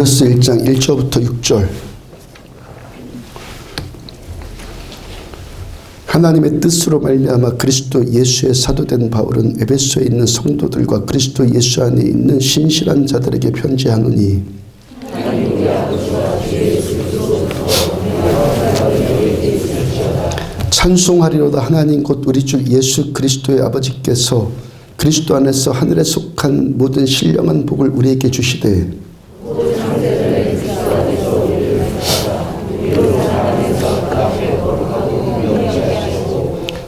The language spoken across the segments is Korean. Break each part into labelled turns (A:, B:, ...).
A: 에베소 1장 1절부터 6절. 하나님의 뜻으로 말미암아 그리스도 예수의 사도된 바울은 에베소에 있는 성도들과 그리스도 예수 안에 있는 신실한 자들에게 편지하노니 찬송하리로다. 하나님 곧 우리 주 예수 그리스도의 아버지께서 그리스도 안에서 하늘에 속한 모든 신령한 복을 우리에게 주시되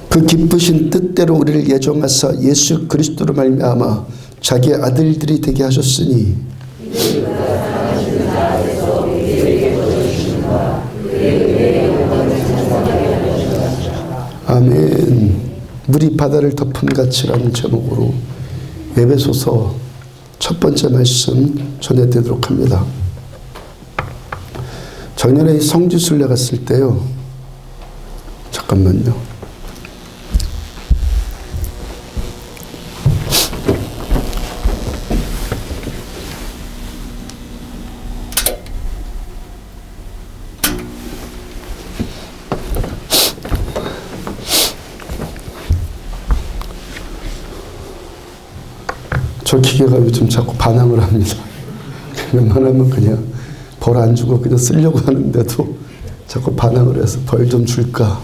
A: 그 기쁘신 뜻대로 우리를 예정하사 예수 그리스도로 말미암아 자기의 아들들이 되게 하셨으니 아멘. 물이 바다를 덮은 같이라는 제목으로 에베소서 첫 번째 말씀 전해드리도록 합니다. 작년에 성지순례 갔을 때요. 잠깐만요. 저 기계가 요즘 자꾸 반항을 합니다. 웬만하면 그냥 벌 안 주고 그냥 쓰려고 하는데도 자꾸 반항을 해서 벌 좀 줄까.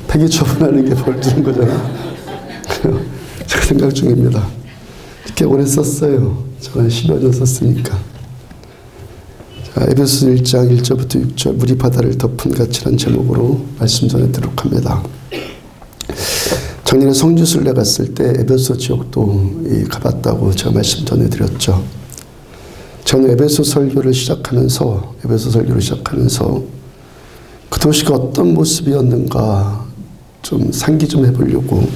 A: 폐기 처분하는 게 벌 주는 거잖아. 제가 생각 중입니다. 꽤 오래 썼어요. 제가 10여 년 썼으니까. 자, 에베소 1장 1절부터 6절 물이 바다를 덮은 같이라는 제목으로 말씀 전해드리도록 합니다. 작년에 성지순례 갔을 때 에베소 지역도 가봤다고 제가 말씀 전해드렸죠. 저는 에베소 설교를 시작하면서 그 도시가 어떤 모습이었는가 좀 상기 좀 해보려고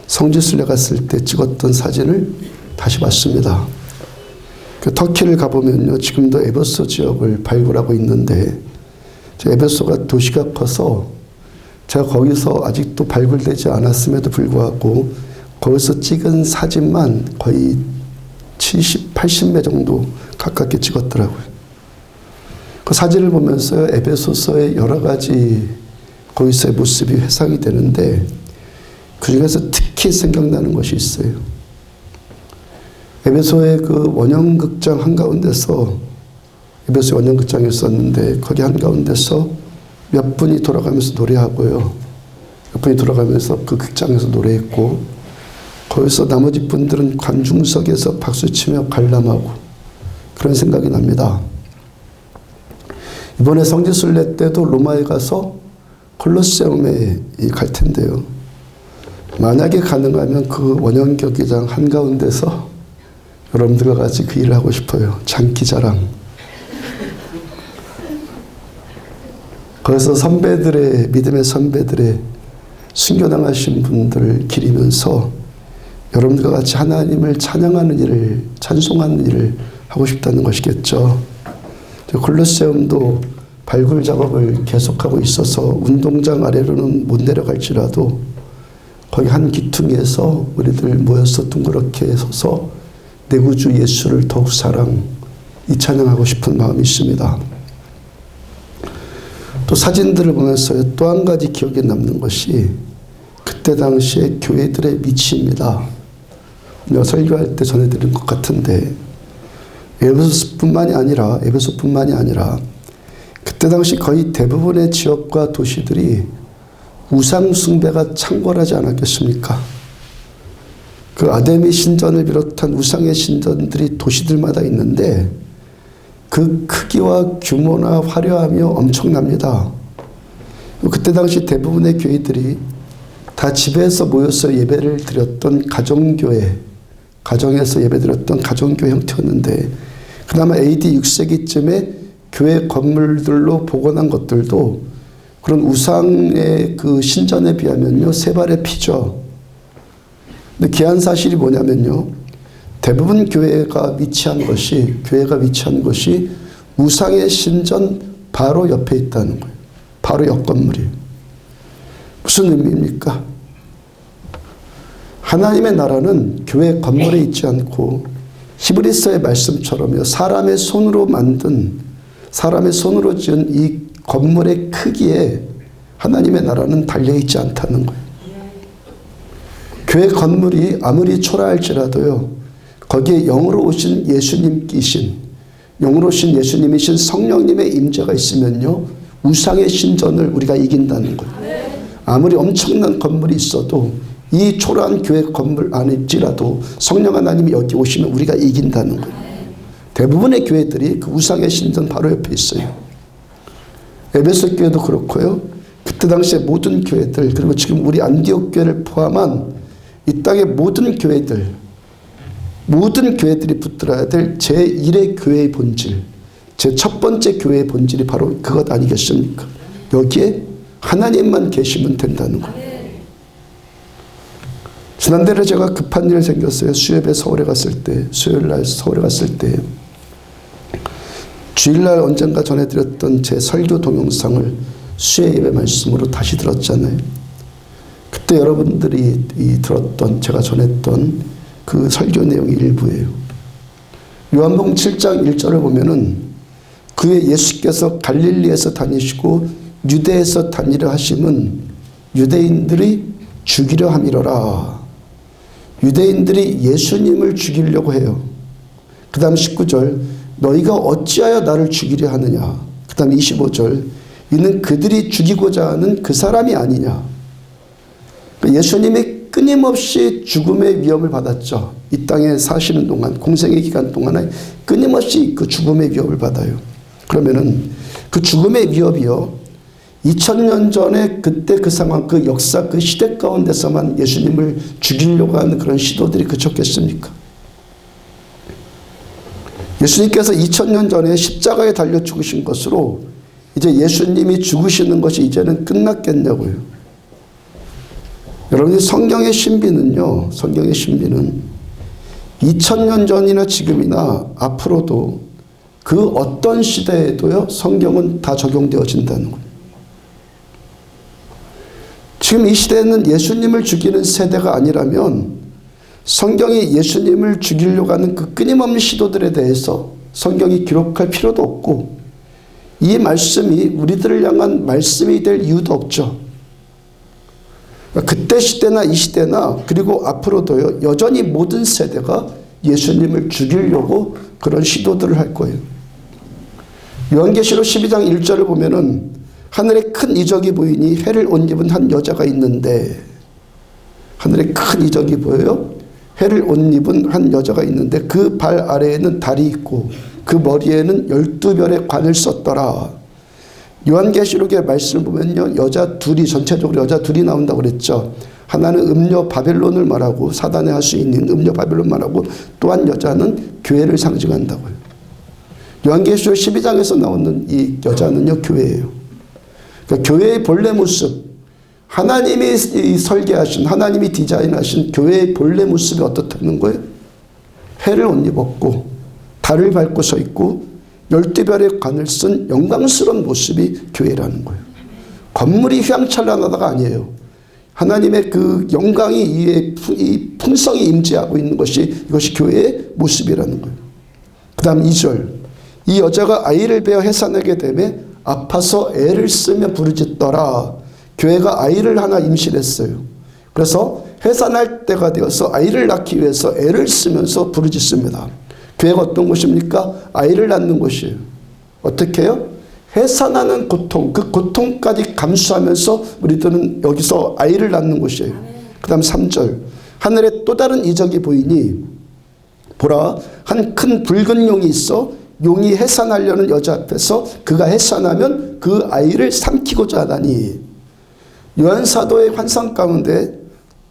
A: 성지순례 갔을 때 찍었던 사진을 다시 봤습니다. 그 터키를 가보면요, 지금도 에베소 지역을 발굴하고 있는데 에베소가 도시가 커서 제가 거기서 아직도 발굴되지 않았음에도 불구하고 거기서 찍은 사진만 거의 70, 80매 정도 가깝게 찍었더라고요. 그 사진을 보면서 에베소서의 여러 가지 거기서의 모습이 회상이 되는데 그 중에서 특히 생각나는 것이 있어요. 에베소의 그 원형극장 한가운데서 에베소 원형극장이 있었는데 거기 한가운데서 몇 분이 돌아가면서 노래하고요. 몇 분이 돌아가면서 그 극장에서 노래했고 거기서 나머지 분들은 관중석에서 박수치며 관람하고 그런 생각이 납니다. 이번에 성지순례 때도 로마에 가서 콜로세움에 갈 텐데요. 만약에 가능하면 그 원형 경기장 한가운데서 여러분들과 같이 그 일을 하고 싶어요. 장기자랑. 거기서 선배들의, 믿음의 선배들의 순교당하신 분들을 기리면서 여러분들과 같이 하나님을 찬양하는 일을, 찬송하는 일을 하고 싶다는 것이겠죠. 콜로세움도 발굴 작업을 계속하고 있어서 운동장 아래로는 못 내려갈지라도 거기 한 기퉁에서 우리들 모여서 둥그렇게 서서 내 구주 예수를 더욱 이 찬양하고 싶은 마음이 있습니다. 또 사진들을 보면서 또 한 가지 기억에 남는 것이 그때 당시에 교회들의 미치입니다. 내가 설교할 때 전해드린 것 같은데 에베소뿐만이 아니라 그때 당시 거의 대부분의 지역과 도시들이 우상 숭배가 창궐하지 않았겠습니까? 그 아데미 신전을 비롯한 우상의 신전들이 도시들마다 있는데 그 크기와 규모나 화려함이 엄청납니다. 그때 당시 대부분의 교회들이 다 집에서 모여서 예배를 드렸던 가정교회, 가정에서 예배드렸던 가정교회 형태였는데 그나마 AD 6세기쯤에 교회 건물들로 복원한 것들도 그런 우상의 그 신전에 비하면요, 세 발의 피죠. 근데 귀한 사실이 뭐냐면요, 대부분 교회가 위치한 것이 우상의 신전 바로 옆에 있다는 거예요. 바로 옆 건물이에요. 무슨 의미입니까? 하나님의 나라는 교회 건물에 있지 않고 히브리서의 말씀처럼요. 사람의 손으로 만든, 사람의 손으로 지은 이 건물의 크기에 하나님의 나라는 달려있지 않다는 거예요. 교회 건물이 아무리 초라할지라도요, 거기에 영으로 오신 예수님이신, 영으로 오신 예수님이신 성령님의 임재가 있으면요, 우상의 신전을 우리가 이긴다는 거예요. 아무리 엄청난 건물이 있어도 이 초라한 교회 건물 안일지라도 성령 하나님이 여기 오시면 우리가 이긴다는 거예요. 대부분의 교회들이 그 우상의 신전 바로 옆에 있어요. 에베소 교회도 그렇고요. 그때 당시에 모든 교회들, 그리고 지금 우리 안디옥 교회를 포함한 이 땅의 모든 교회들, 모든 교회들이 붙들어야 될 제1의 교회의 본질, 제 첫 번째 교회의 본질이 바로 그것 아니겠습니까? 여기에 하나님만 계시면 된다는 거예요. 지난달에 제가 급한 일이 생겼어요. 수요일에 서울에 갔을 때, 수요일날 서울에 갔을 때 주일날 언젠가 전해드렸던 제 설교 동영상을 수요 예배 말씀으로 다시 들었잖아요. 그때 여러분들이 들었던, 제가 전했던 그 설교 내용이 일부예요. 요한복음 7장 1절을 보면은 그의 예수께서 갈릴리에서 다니시고 유대에서 다니려 하심은 유대인들이 죽이려 함이로라. 유대인들이 예수님을 죽이려고 해요. 그 다음 19절, 너희가 어찌하여 나를 죽이려 하느냐. 그 다음 25절, 이는 그들이 죽이고자 하는 그 사람이 아니냐. 예수님이 끊임없이 죽음의 위험을 받았죠. 이 땅에 사시는 동안, 공생의 기간 동안에 끊임없이 그 죽음의 위협을 받아요. 그러면은 그 죽음의 위협이요, 2000년 전에 그때 그 상황, 그 역사, 그 시대 가운데서만 예수님을 죽이려고 하는 그런 시도들이 그쳤겠습니까? 예수님께서 2000년 전에 십자가에 달려 죽으신 것으로 이제 예수님이 죽으시는 것이 이제는 끝났겠냐고요. 여러분이 성경의 신비는요, 성경의 신비는 2000년 전이나 지금이나 앞으로도 그 어떤 시대에도요, 성경은 다 적용되어진다는 거예요. 지금 이 시대에는 예수님을 죽이는 세대가 아니라면 성경이 예수님을 죽이려고 하는 그 끊임없는 시도들에 대해서 성경이 기록할 필요도 없고, 이 말씀이 우리들을 향한 말씀이 될 이유도 없죠. 그때 시대나 이 시대나 그리고 앞으로도요, 여전히 모든 세대가 예수님을 죽이려고 그런 시도들을 할 거예요. 요한계시록 12장 1절을 보면은 하늘에 큰 이적이 보이니 해를 옷 입은 한 여자가 있는데, 하늘에 큰 이적이 보여요. 해를 옷 입은 한 여자가 있는데 그 발 아래에는 달이 있고 그 머리에는 12별의 관을 썼더라. 요한계시록의 말씀을 보면요, 여자 둘이, 전체적으로 여자 둘이 나온다고 그랬죠. 하나는 음녀 바벨론을 말하고, 사단의 할 수 있는 음녀 바벨론 말하고, 또 한 여자는 교회를 상징한다고요. 요한계시록 12장에서 나오는 이 여자는요, 교회예요. 그러니까 교회의 본래 모습, 하나님이 설계하신, 하나님이 디자인하신 교회의 본래 모습이 어떻다는 거예요? 해를 옷 입었고 달을 밟고 서 있고 12별의 관을 쓴 영광스러운 모습이 교회라는 거예요. 건물이 휘황찬란하다가 아니에요. 하나님의 그 영광이 이 풍성이 임재하고 있는 것이, 이것이 교회의 모습이라는 거예요. 그 다음 2절, 이 여자가 아이를 베어 해산하게 되매 아파서 애를 쓰며 부르짖더라. 교회가 아이를 하나 임신했어요. 그래서 해산할 때가 되어서 아이를 낳기 위해서 애를 쓰면서 부르짖습니다. 교회가 어떤 곳입니까? 아이를 낳는 곳이에요. 어떻게 해요? 해산하는 고통, 그 고통까지 감수하면서 우리들은 여기서 아이를 낳는 곳이에요. 그 다음 3절, 하늘에 또 다른 이적이 보이니 보라, 한 큰 붉은 용이 있어 용이 해산하려는 여자 앞에서 그가 해산하면 그 아이를 삼키고자 하다니. 요한사도의 환상 가운데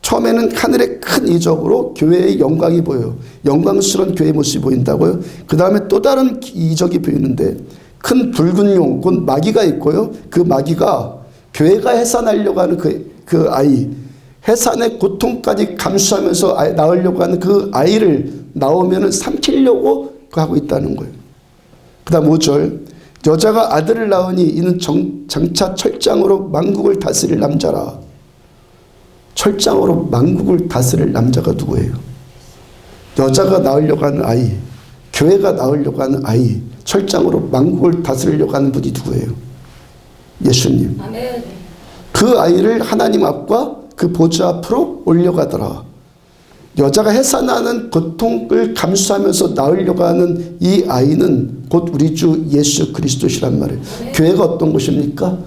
A: 처음에는 하늘의 큰 이적으로 교회의 영광이 보여요. 영광스러운 교회의 모습이 보인다고요. 그 다음에 또 다른 이적이 보이는데 큰 붉은 용, 곧 마귀가 있고요. 그 마귀가 교회가 해산하려고 하는 그 아이, 해산의 고통까지 감수하면서 낳으려고 하는 그 아이를 나오면은 삼키려고 하고 있다는 거예요. 그 다음 5절, 여자가 아들을 낳으니 이는 장차 철장으로 만국을 다스릴 남자라. 철장으로 만국을 다스릴 남자가 누구예요? 여자가 낳으려고 하는 아이, 교회가 낳으려고 하는 아이, 철장으로 만국을 다스리려고 하는 분이 누구예요? 예수님.
B: 아멘.
A: 그 아이를 하나님 앞과 그 보좌 앞으로 올려가더라. 여자가 해산하는 고통을 감수하면서 낳으려고 하는 이 아이는 곧 우리 주 예수 그리스도시란 말이에요. 교회가 어떤 곳입니까?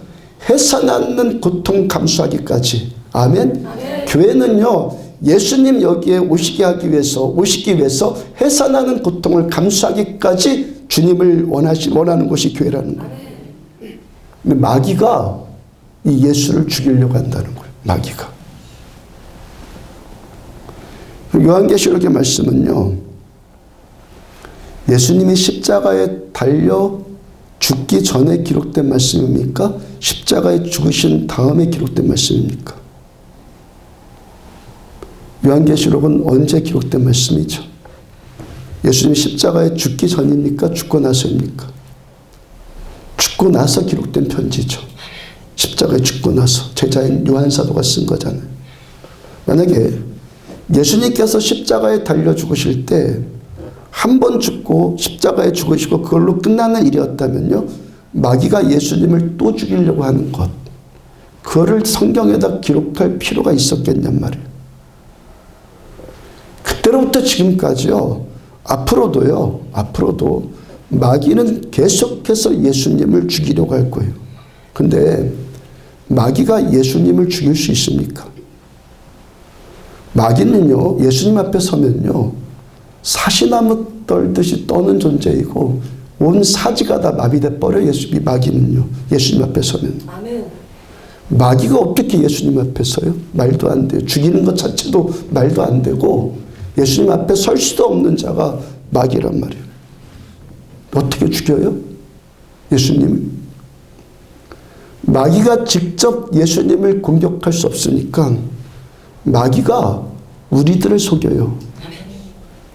A: 해산하는 고통 감수하기까지. 아멘? 교회는요, 예수님 여기에 오시게 위해서 해산하는 고통을 감수하기까지 주님을 원하는 것이 교회라는 거예요. 근데 마귀가 이 예수를 죽이려고 한다는 거예요. 마귀가. 요한계시록의 말씀은요, 예수님이 십자가에 달려 죽기 전에 기록된 말씀입니까? 십자가에 죽으신 다음에 기록된 말씀입니까? 요한계시록은 언제 기록된 말씀이죠? 예수님이 십자가에 죽기 전입니까? 죽고 나서입니까? 죽고 나서 기록된 편지죠. 십자가에 죽고 나서 제자인 요한사도가 쓴 거잖아요. 만약에 예수님께서 십자가에 달려 죽으실 때 한 번 죽고 십자가에 죽으시고 그걸로 끝나는 일이었다면요, 마귀가 예수님을 또 죽이려고 하는 것, 그거를 성경에다 기록할 필요가 있었겠냔 말이에요. 그때로부터 지금까지요, 앞으로도 마귀는 계속해서 예수님을 죽이려고 할 거예요. 근데 마귀가 예수님을 죽일 수 있습니까? 마귀는요, 예수님 앞에 서면요, 사시나무 떨듯이 떠는 존재이고 온 사지가 다 마비돼 버려. 마귀는요, 예수님 앞에 서면.
B: 아멘.
A: 마귀가 어떻게 예수님 앞에 서요? 말도 안 돼요. 죽이는 것 자체도 말도 안 되고 예수님 앞에 설 수도 없는 자가 마귀란 말이에요. 어떻게 죽여요? 예수님을? 마귀가 직접 예수님을 공격할 수 없으니까 마귀가 우리들을 속여요.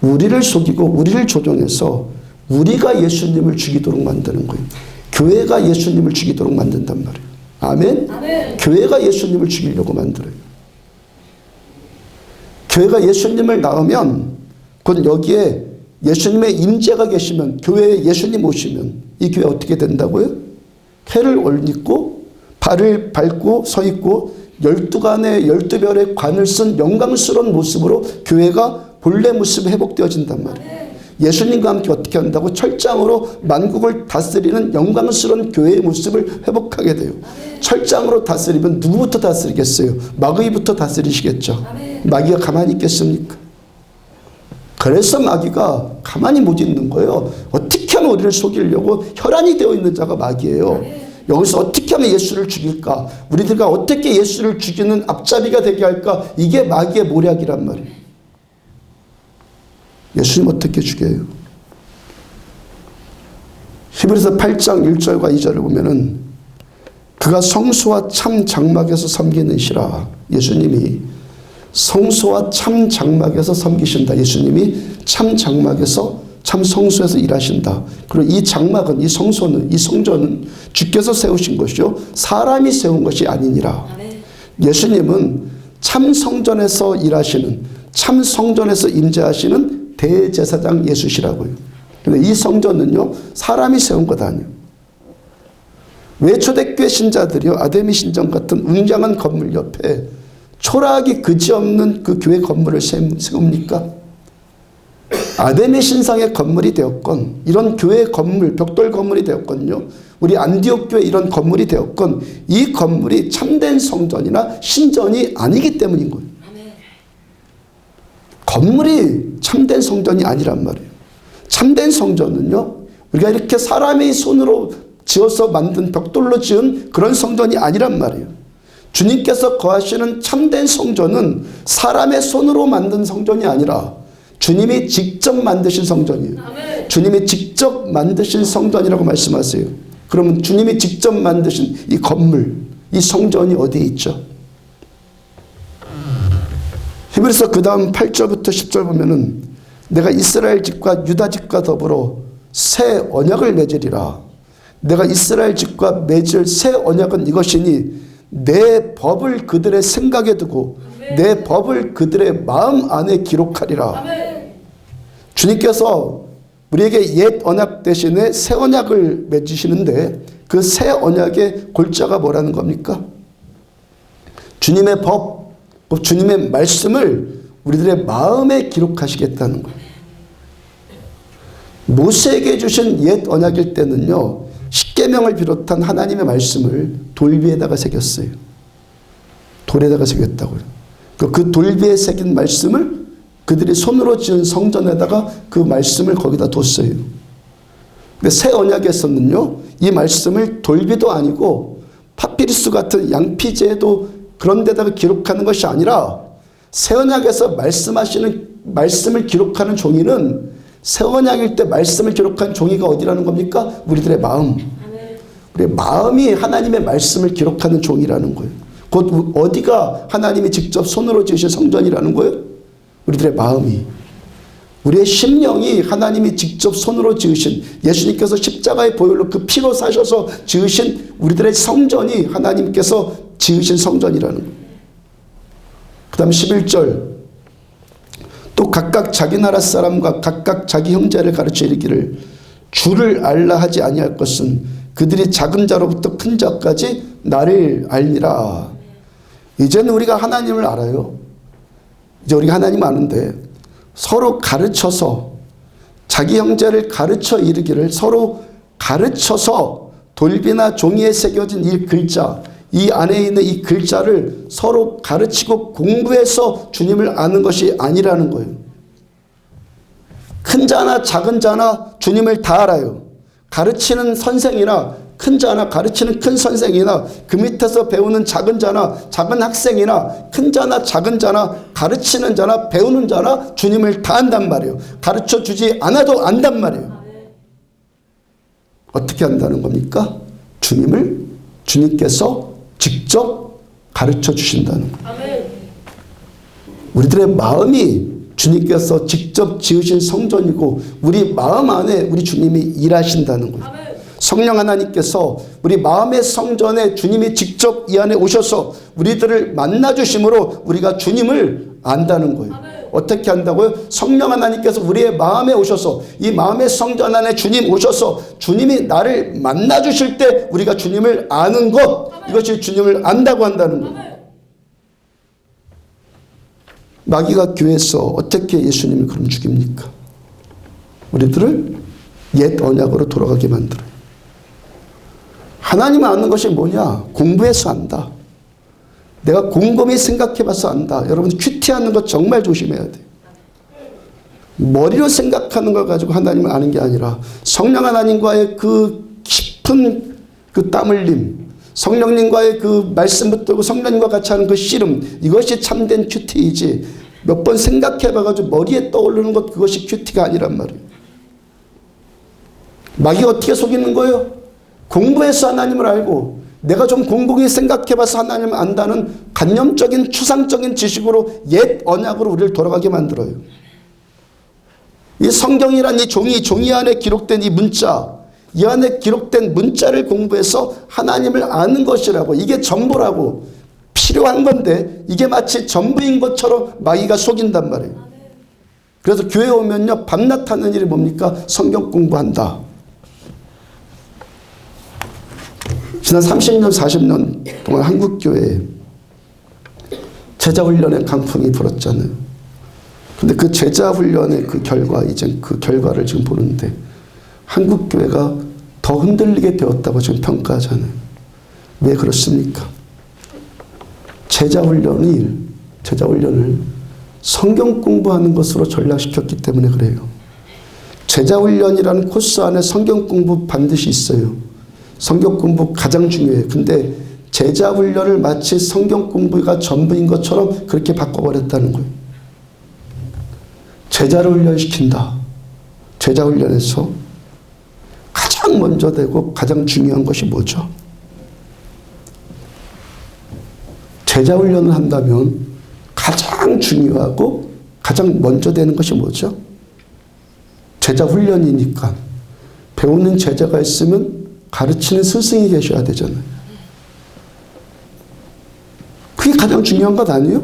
A: 우리를 속이고 우리를 조종해서 우리가 예수님을 죽이도록 만드는 거예요. 교회가 예수님을 죽이도록 만든단 말이에요. 아멘?
B: 아멘.
A: 교회가 예수님을 죽이려고 만들어요. 교회가 예수님을 낳으면 곧 여기에 예수님의 임재가 계시면, 교회에 예수님 오시면 이 교회 어떻게 된다고요? 해를 올리고 발을 밟고 서 있고 12간의 12별의 관을 쓴 영광스러운 모습으로 교회가 본래 모습이 회복되어진단 말이에요. 예수님과 함께 어떻게 한다고? 철장으로 만국을 다스리는 영광스러운 교회의 모습을 회복하게 돼요. 철장으로 다스리면 누구부터 다스리겠어요? 마귀부터 다스리시겠죠. 마귀가 가만히 있겠습니까? 그래서 마귀가 가만히 못 있는 거예요. 어떻게 하면 우리를 속이려고 혈안이 되어 있는 자가 마귀예요. 여기서 어떻게 하면 예수를 죽일까? 우리들과 어떻게 예수를 죽이는 앞잡이가 되게 할까? 이게 마귀의 모략이란 말이에요. 예수님 어떻게 죽여요? 히브리서 8장 1절과 2절을 보면은 그가 성소와 참 장막에서 섬기는 시라. 예수님이 성소와 참 장막에서 섬기신다. 예수님이 참 장막에서 참 성소에서 일하신다. 그리고 이 장막은, 이 성소는, 이 성전은 주께서 세우신 것이요 사람이 세운 것이 아니니라. 예수님은 참 성전에서 일하시는, 참 성전에서 임재하시는 대제사장 예수시라고요. 근데 이 성전은요, 사람이 세운 것 아니에요. 왜 초대교회 신자들이요, 아데미 신전 같은 웅장한 건물 옆에 초라하기 그지없는 그 교회 건물을 세웁니까? 아데미 신상의 건물이 되었건, 이런 교회 건물, 벽돌 건물이 되었건요, 우리 안디옥 교회 이런 건물이 되었건, 이 건물이 참된 성전이나 신전이 아니기 때문인 거예요. 건물이 참된 성전이 아니란 말이에요. 참된 성전은요, 우리가 이렇게 사람의 손으로 지어서 만든 벽돌로 지은 그런 성전이 아니란 말이에요. 주님께서 거하시는 참된 성전은 사람의 손으로 만든 성전이 아니라 주님이 직접 만드신 성전이에요. 아멘. 주님이 직접 만드신 성전이라고 말씀하세요. 그러면 주님이 직접 만드신 이 건물, 이 성전이 어디에 있죠? 히브리서 그 다음 8절부터 10절 보면은 내가 이스라엘 집과 유다 집과 더불어 새 언약을 맺으리라. 내가 이스라엘 집과 맺을 새 언약은 이것이니 내 법을 그들의 생각에 두고 내 법을 그들의 마음 안에 기록하리라. 주님께서 우리에게 옛 언약 대신에 새 언약을 맺으시는데 그 새 언약의 골자가 뭐라는 겁니까? 주님의 법, 주님의 말씀을 우리들의 마음에 기록하시겠다는 거예요. 모세에게 주신 옛 언약일 때는요, 십계명을 비롯한 하나님의 말씀을 돌비에다가 새겼어요. 돌에다가 새겼다고요. 그 돌비에 새긴 말씀을 그들이 손으로 지은 성전에다가 그 말씀을 거기다 뒀어요. 근데 새 언약에서는요, 이 말씀을 돌비도 아니고 파피루스 같은 양피제도 그런 데다가 기록하는 것이 아니라 새 언약에서 말씀을 기록하는 종이는 새 언약일 때 말씀을 기록한 종이가 어디라는 겁니까? 우리들의 마음. 우리의 마음이 하나님의 말씀을 기록하는 종이라는 거예요. 곧 어디가 하나님이 직접 손으로 지으신 성전이라는 거예요? 우리들의 마음이. 우리의 심령이 하나님이 직접 손으로 지으신, 예수님께서 십자가의 보혈로 그 피로 사셔서 지으신 우리들의 성전이 하나님께서 지으신 성전이라는 거예요. 그 다음 11절, 또 각각 자기 나라 사람과 각각 자기 형제를 가르쳐 이르기를 주를 알라 하지 아니할 것은 그들이 작은 자로부터 큰 자까지 나를 알니라. 이제는 우리가 하나님을 알아요. 이제 우리가 하나님 아는데 서로 가르쳐서 자기 형제를 가르쳐 이르기를, 서로 가르쳐서 돌비나 종이에 새겨진 이 글자, 이 안에 있는 이 글자를 서로 가르치고 공부해서 주님을 아는 것이 아니라는 거예요. 큰 자나 작은 자나 주님을 다 알아요. 가르치는 선생이나 큰 자나 가르치는 큰 선생이나 그 밑에서 배우는 작은 자나 작은 학생이나 큰 자나 작은 자나 가르치는 자나 배우는 자나 주님을 다 안단 말이에요. 가르쳐 주지 않아도 안단 말이에요. 어떻게 안다는 겁니까? 주님께서 직접 가르쳐 주신다는 거예요. 우리들의 마음이 주님께서 직접 지으신 성전이고 우리 마음 안에 우리 주님이 일하신다는 거예요. 성령 하나님께서 우리 마음의 성전에 주님이 직접 이 안에 오셔서 우리들을 만나주심으로 우리가 주님을 안다는 거예요. 어떻게 안다고요? 성령 하나님께서 우리의 마음에 오셔서 이 마음의 성전 안에 주님 오셔서 주님이 나를 만나주실 때 우리가 주님을 아는 것, 이것이 주님을 안다고 한다는 거예요. 마귀가 교회에서 어떻게 예수님을 그럼 죽입니까? 우리들을 옛 언약으로 돌아가게 만들어요. 하나님을 아는 것이 뭐냐? 공부해서 안다. 내가 곰곰이 생각해봐서 안다. 여러분 큐티하는 것 정말 조심해야 돼요. 머리로 생각하는 걸 가지고 하나님을 아는 게 아니라 성령 하나님과의 그 깊은 그 땀 흘림, 성령님과의 그 말씀 붙들고 성령님과 같이 하는 그 씨름, 이것이 참된 큐티이지 몇 번 생각해봐가지고 머리에 떠오르는 것, 그것이 큐티가 아니란 말이에요. 마귀가 어떻게 속이는 거예요? 공부해서 하나님을 알고 내가 좀 곰곰이 생각해봐서 하나님을 안다는 관념적인 추상적인 지식으로 옛 언약으로 우리를 돌아가게 만들어요. 이 성경이란 이 종이 안에 기록된 이 문자, 이 안에 기록된 문자를 공부해서 하나님을 아는 것이라고, 이게 전부라고, 필요한 건데 이게 마치 전부인 것처럼 마귀가 속인단 말이에요. 그래서 교회 오면요, 밤낮 하는 일이 뭡니까? 성경 공부한다. 지난 30년, 40년 동안 한국교회에 제자훈련의 강풍이 불었잖아요. 근데 그 제자훈련의 그 결과, 이제 그 결과를 지금 보는데 한국교회가 더 흔들리게 되었다고 지금 평가하잖아요. 왜 그렇습니까? 제자훈련을 성경 공부하는 것으로 전락시켰기 때문에 그래요. 제자훈련이라는 코스 안에 성경 공부 반드시 있어요. 성경 공부 가장 중요해요. 근데 제자훈련을 마치 성경 공부가 전부인 것처럼 그렇게 바꿔버렸다는 거예요. 제자를 훈련시킨다. 제자훈련에서 가장 먼저 되고 가장 중요한 것이 뭐죠? 제자훈련을 한다면 가장 중요하고 가장 먼저 되는 것이 뭐죠? 제자훈련이니까 배우는 제자가 있으면 가르치는 스승이 계셔야 되잖아요. 그게 가장 중요한 것 아니에요?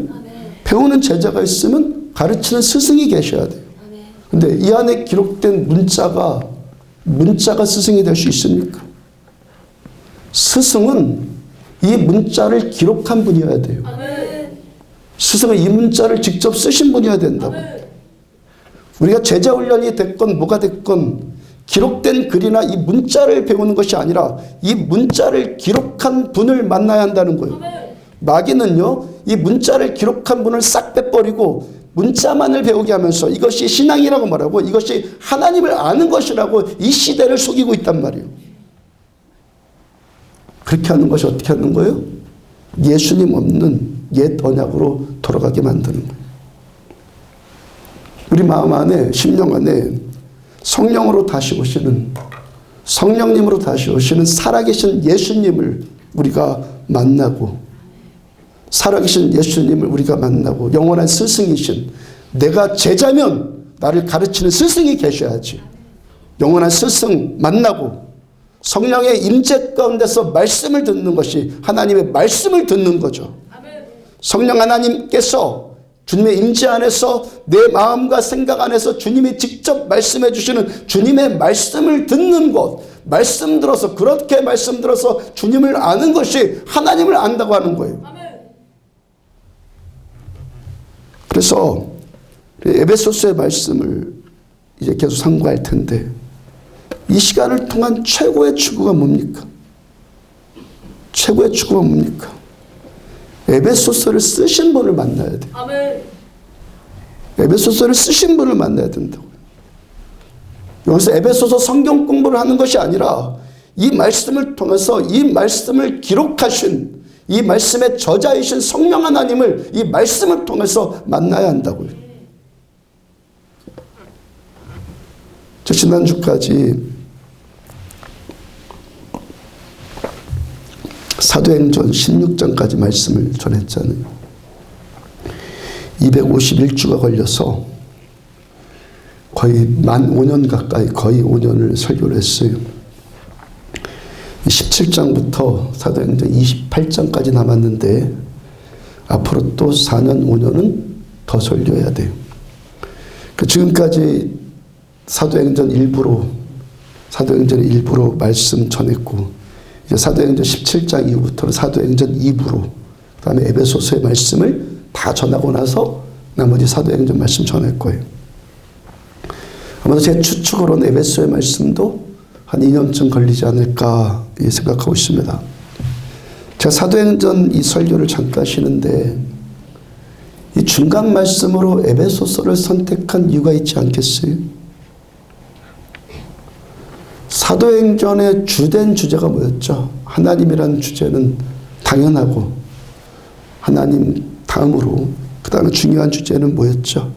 A: 배우는 제자가 있으면 가르치는 스승이 계셔야 돼요. 근데 이 안에 기록된 문자가 스승이 될 수 있습니까? 스승은 이 문자를 기록한 분이어야 돼요. 스승은 이 문자를 직접 쓰신 분이어야 된다고. 우리가 제자 훈련이 됐건 뭐가 됐건 기록된 글이나 이 문자를 배우는 것이 아니라 이 문자를 기록한 분을 만나야 한다는 거예요. 마귀는요, 이 문자를 기록한 분을 싹 빼버리고 문자만을 배우게 하면서 이것이 신앙이라고 말하고 이것이 하나님을 아는 것이라고 이 시대를 속이고 있단 말이에요. 그렇게 하는 것이 어떻게 하는 거예요? 예수님 없는 옛 언약으로 돌아가게 만드는 거예요. 우리 마음 안에, 심령 안에 성령님으로 다시 오시는 살아계신 예수님을 우리가 만나고, 살아계신 예수님을 우리가 만나고, 영원한 스승이신, 내가 제자면 나를 가르치는 스승이 계셔야지. 영원한 스승 만나고 성령의 임재 가운데서 말씀을 듣는 것이 하나님의 말씀을 듣는 거죠. 성령 하나님께서 주님의 임재 안에서 내 마음과 생각 안에서 주님이 직접 말씀해 주시는 주님의 말씀을 듣는 것, 말씀 들어서, 그렇게 말씀 들어서 주님을 아는 것이 하나님을 안다고 하는 거예요. 그래서 에베소서의 말씀을 이제 계속 상고할 텐데, 이 시간을 통한 최고의 추구가 뭡니까? 최고의 추구가 뭡니까? 에베소서를 쓰신 분을 만나야 돼요. 아멘. 에베소서를 쓰신 분을 만나야 된다고요. 여기서 에베소서 성경 공부를 하는 것이 아니라 이 말씀을 통해서 이 말씀을 기록하신, 이 말씀의 저자이신 성령 하나님을 이 말씀을 통해서 만나야 한다고요. 저 지난주까지 사도행전 16장까지 말씀을 전했잖아요. 251주가 걸려서 거의 만 5년 가까이, 거의 5년을 설교를 했어요. 17장부터 사도행전 28장까지 남았는데 앞으로 또 4년, 5년은 더 설교해야 돼요. 지금까지 사도행전 일부로 말씀 전했고, 이제 사도행전 17장 이후부터는 사도행전 2부로, 그 다음에 에베소서의 말씀을 다 전하고 나서 나머지 사도행전 말씀 전할 거예요. 아마도 제 추측으로는 에베소의 말씀도 한 2년쯤 걸리지 않을까 생각하고 있습니다. 제가 사도행전 이 설교를 잠깐 쉬는데 이 중간 말씀으로 에베소서를 선택한 이유가 있지 않겠어요? 사도행전의 주된 주제가 뭐였죠? 하나님이라는 주제는 당연하고, 하나님 다음으로 그 다음에 중요한 주제는 뭐였죠?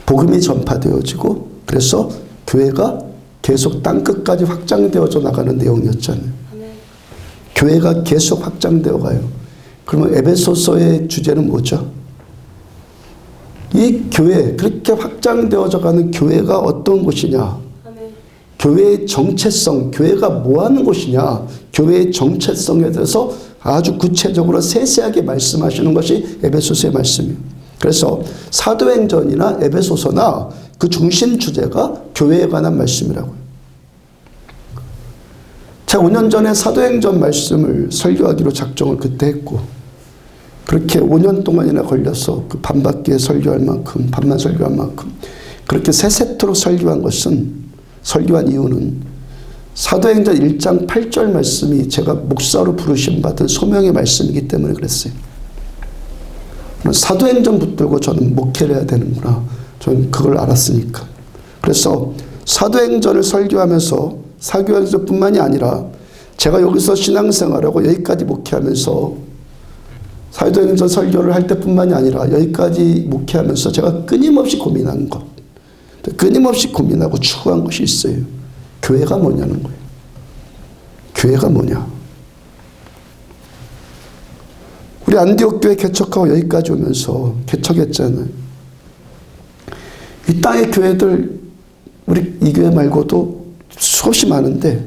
A: 복음이 전파되어지고, 그래서 교회가 계속 땅끝까지 확장되어져 나가는 내용이었잖아요. 교회가 계속 확장되어 가요. 그러면 에베소서의 주제는 뭐죠? 이 교회, 그렇게 확장되어져 가는 교회가 어떤 곳이냐? 교회의 정체성, 교회가 뭐 하는 곳이냐, 교회의 정체성에 대해서 아주 구체적으로 세세하게 말씀하시는 것이 에베소서의 말씀이에요. 그래서 사도행전이나 에베소서나 그 중심 주제가 교회에 관한 말씀이라고요. 제가 5년 전에 사도행전 말씀을 설교하기로 작정을 그때 했고, 그렇게 5년 동안이나 걸려서 그 반밖에 설교할 만큼, 반만 설교할 만큼 그렇게 세 세트로 설교한 이유는 사도행전 1장 8절 말씀이 제가 목사로 부르심 받은 소명의 말씀이기 때문에 그랬어요. 사도행전 붙들고 저는 목회를 해야 되는구나. 저는 그걸 알았으니까. 그래서 사도행전을 설교하면서, 사도행전뿐만이 아니라 제가 여기서 신앙생활하고 여기까지 목회하면서, 사도행전 설교를 할 때뿐만이 아니라 여기까지 목회하면서 제가 끊임없이 고민한 것, 끊임없이 고민하고 추구한 것이 있어요. 교회가 뭐냐는 거예요. 교회가 뭐냐. 우리 안디옥 교회 개척하고 여기까지 오면서 개척했잖아요. 이 땅의 교회들, 우리 이 교회 말고도 수없이 많은데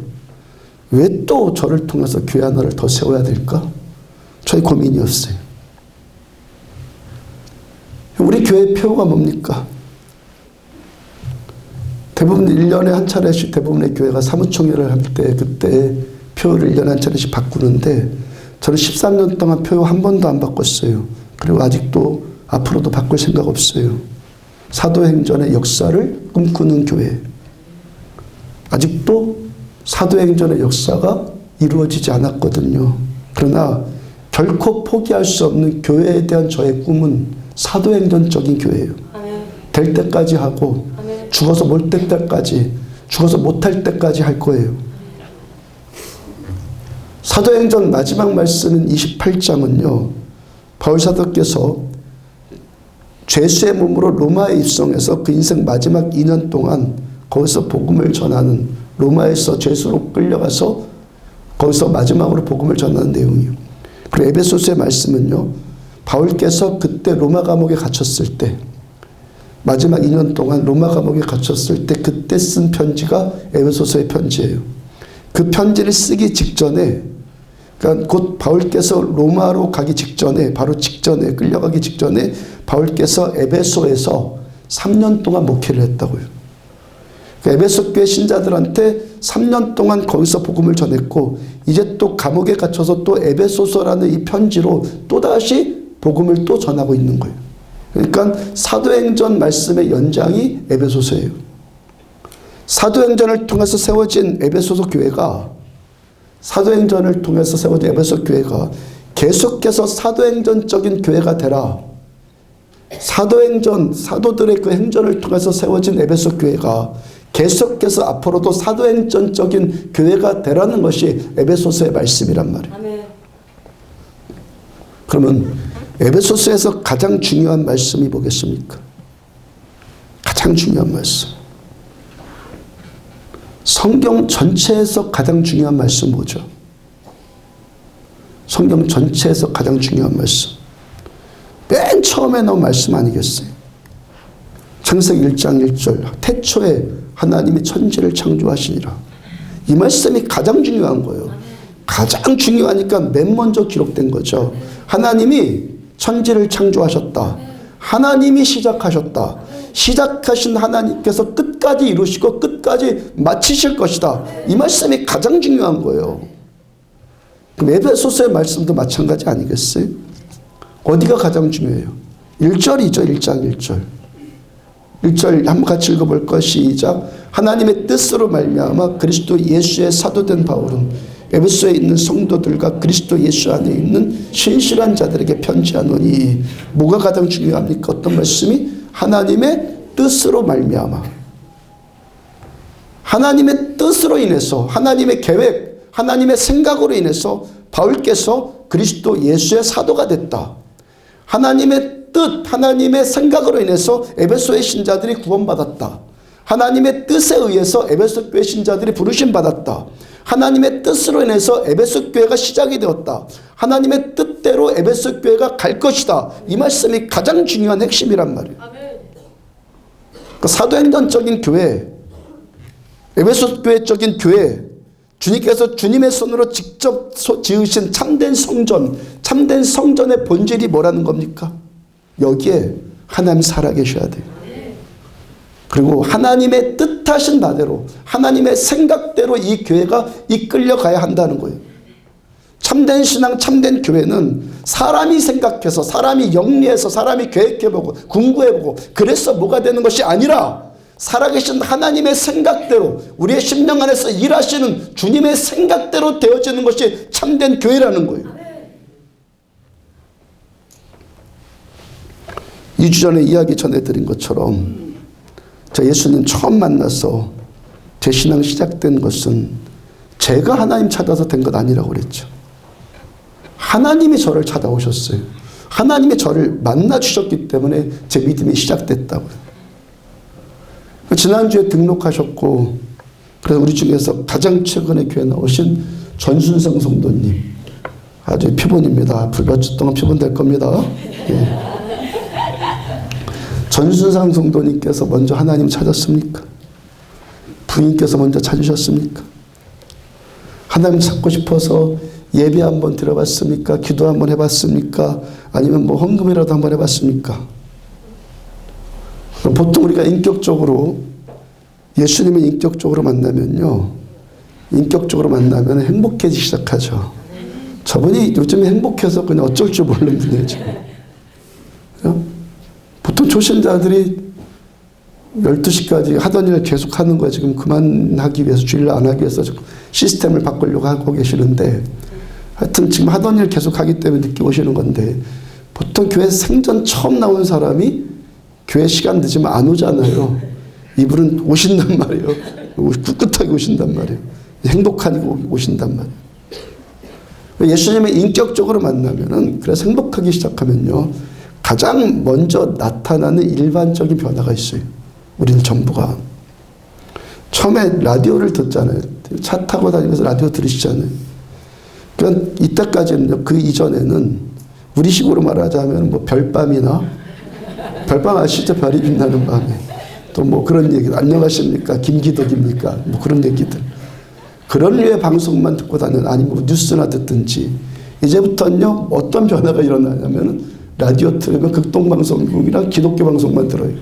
A: 왜 또 저를 통해서 교회 하나를 더 세워야 될까? 저의 고민이었어요. 우리 교회의 표가 뭡니까? 대부분 1년에 한 차례씩 대부분의 교회가 사무총회를 할 때 그때 표를 1년에 한 차례씩 바꾸는데 저는 13년 동안 표 한 번도 안 바꿨어요. 그리고 아직도 앞으로도 바꿀 생각 없어요. 사도행전의 역사를 꿈꾸는 교회. 아직도 사도행전의 역사가 이루어지지 않았거든요. 그러나 결코 포기할 수 없는 교회에 대한 저의 꿈은 사도행전적인 교회예요. 될 때까지 하고 죽어서 못 될 때까지, 죽어서 못할 때까지 할 거예요. 사도행전 마지막 말씀인 28장은요. 바울 사도께서 죄수의 몸으로 로마에 입성해서 그 인생 마지막 2년 동안 거기서 복음을 전하는, 로마에서 죄수로 끌려가서 거기서 마지막으로 복음을 전하는 내용이에요. 그리고 에베소서의 말씀은요. 바울께서 그때 로마 감옥에 갇혔을 때, 마지막 2년 동안 로마 감옥에 갇혔을 때 그때 쓴 편지가 에베소서의 편지예요. 그 편지를 쓰기 직전에, 그러니까 곧 바울께서 로마로 가기 직전에, 바로 직전에, 끌려가기 직전에 바울께서 에베소에서 3년 동안 목회를 했다고요. 그러니까 에베소 교회 신자들한테 3년 동안 거기서 복음을 전했고, 이제 또 감옥에 갇혀서 또 에베소서라는 이 편지로 또다시 복음을 또 전하고 있는 거예요. 그러니까 사도행전 말씀의 연장이 에베소서예요. 사도행전을 통해서 세워진 에베소서 교회가, 사도행전을 통해서 세워진 에베소 교회가 계속해서 사도행전적인 교회가 되라. 사도행전, 사도들의 그 행전을 통해서 세워진 에베소 교회가 계속해서 앞으로도 사도행전적인 교회가 되라는 것이 에베소서의 말씀이란 말이에요. 아멘. 그러면 에베소서에서 가장 중요한 말씀이 뭐겠습니까? 가장 중요한 말씀. 성경 전체에서 가장 중요한 말씀 뭐죠? 성경 전체에서 가장 중요한 말씀. 맨 처음에 나온 말씀 아니겠어요? 창세기 1장 1절. 태초에 하나님이 천지를 창조하시니라. 이 말씀이 가장 중요한 거예요. 가장 중요하니까 맨 먼저 기록된 거죠. 하나님이 천지를 창조하셨다. 하나님이 시작하셨다. 시작하신 하나님께서 끝까지 이루시고 끝까지 마치실 것이다. 이 말씀이 가장 중요한 거예요. 그럼 에베소서의 말씀도 마찬가지 아니겠어요? 어디가 가장 중요해요? 1절이죠. 1장 1절. 1절 한번 같이 읽어볼까요? 시작. 하나님의 뜻으로 말미암아 그리스도 예수의 사도된 바울은 에베소에 있는 성도들과 그리스도 예수 안에 있는 신실한 자들에게 편지하노니. 뭐가 가장 중요합니까? 어떤 말씀이? 하나님의 뜻으로 말미암아. 하나님의 뜻으로 인해서, 하나님의 계획, 하나님의 생각으로 인해서 바울께서 그리스도 예수의 사도가 됐다. 하나님의 뜻, 하나님의 생각으로 인해서 에베소의 신자들이 구원받았다. 하나님의 뜻에 의해서 에베소 교회 신자들이 부르심 받았다. 하나님의 뜻으로 인해서 에베소 교회가 시작이 되었다. 하나님의 뜻대로 에베소 교회가 갈 것이다. 이 말씀이 가장 중요한 핵심이란 말이에요. 그 사도행전적인 교회, 에베소 교회적인 교회, 주님께서 주님의 손으로 직접 지으신 참된 성전, 참된 성전의 본질이 뭐라는 겁니까? 여기에 하나님 살아계셔야 돼요. 그리고 하나님의 뜻하신 바대로, 하나님의 생각대로 이 교회가 이끌려가야 한다는 거예요. 참된 신앙, 참된 교회는 사람이 생각해서, 사람이 영리해서, 사람이 계획해보고 궁구해보고 그래서 뭐가 되는 것이 아니라 살아계신 하나님의 생각대로, 우리의 심령 안에서 일하시는 주님의 생각대로 되어지는 것이 참된 교회라는 거예요. 2주 전에 이야기 전해드린 것처럼 저 예수님 처음 만나서 제 신앙 시작된 것은 제가 하나님 찾아서 된 것 아니라고 그랬죠. 하나님이 저를 찾아오셨어요. 하나님이 저를 만나 주셨기 때문에 제 믿음이 시작됐다고요. 지난주에 등록하셨고, 그래서 우리 중에서 가장 최근에 교회 나오신 전순성 성도님, 아주 피본입니다. 앞으로 몇 주 동안 피본 될 겁니다. 예. 전순상 성도님께서 먼저 하나님 찾았습니까? 부인께서 먼저 찾으셨습니까? 하나님 찾고 싶어서 예배 한번 드려봤습니까? 기도 한번 해봤습니까? 아니면 뭐 헌금이라도 한번 해봤습니까? 보통 우리가 인격적으로 예수님을 인격적으로 만나면요. 인격적으로 만나면 행복해지기 시작하죠. 저분이 요즘 행복해서 그냥 어쩔 줄 모르는 분이에요, 지금. 보통 초신자들이 12시까지 하던 일을 계속 하는 거예요. 지금 그만하기 위해서, 주일날 안 하기 위해서 시스템을 바꾸려고 하고 계시는데, 하여튼 지금 하던 일 계속 하기 때문에 늦게 오시는 건데, 보통 교회 생전 처음 나온 사람이 교회 시간 늦으면 안 오잖아요. 이분은 오신단 말이에요. 꿋꿋하게 오신단 말이에요. 행복하게 오신단 말이에요. 예수님을 인격적으로 만나면은, 그래서 행복하기 시작하면요, 가장 먼저 나타나는 일반적인 변화가 있어요. 우리는 전부가. 처음에 라디오를 듣잖아요. 차 타고 다니면서 라디오 들으시잖아요. 그러니까 이때까지는요, 그 이전에는 우리식으로 말하자면 뭐 별밤이나, 별밤 아시죠? 별이 빛나는 밤에. 또 뭐 그런 얘기, 안녕하십니까? 김기덕입니까? 뭐 그런 얘기들. 그런 류의 방송만 듣고 다니는, 아니면 뭐 뉴스나 듣든지, 이제부터는요, 어떤 변화가 일어나냐면은 라디오 틀으면 극동방송국이랑 기독교 방송만 들어요.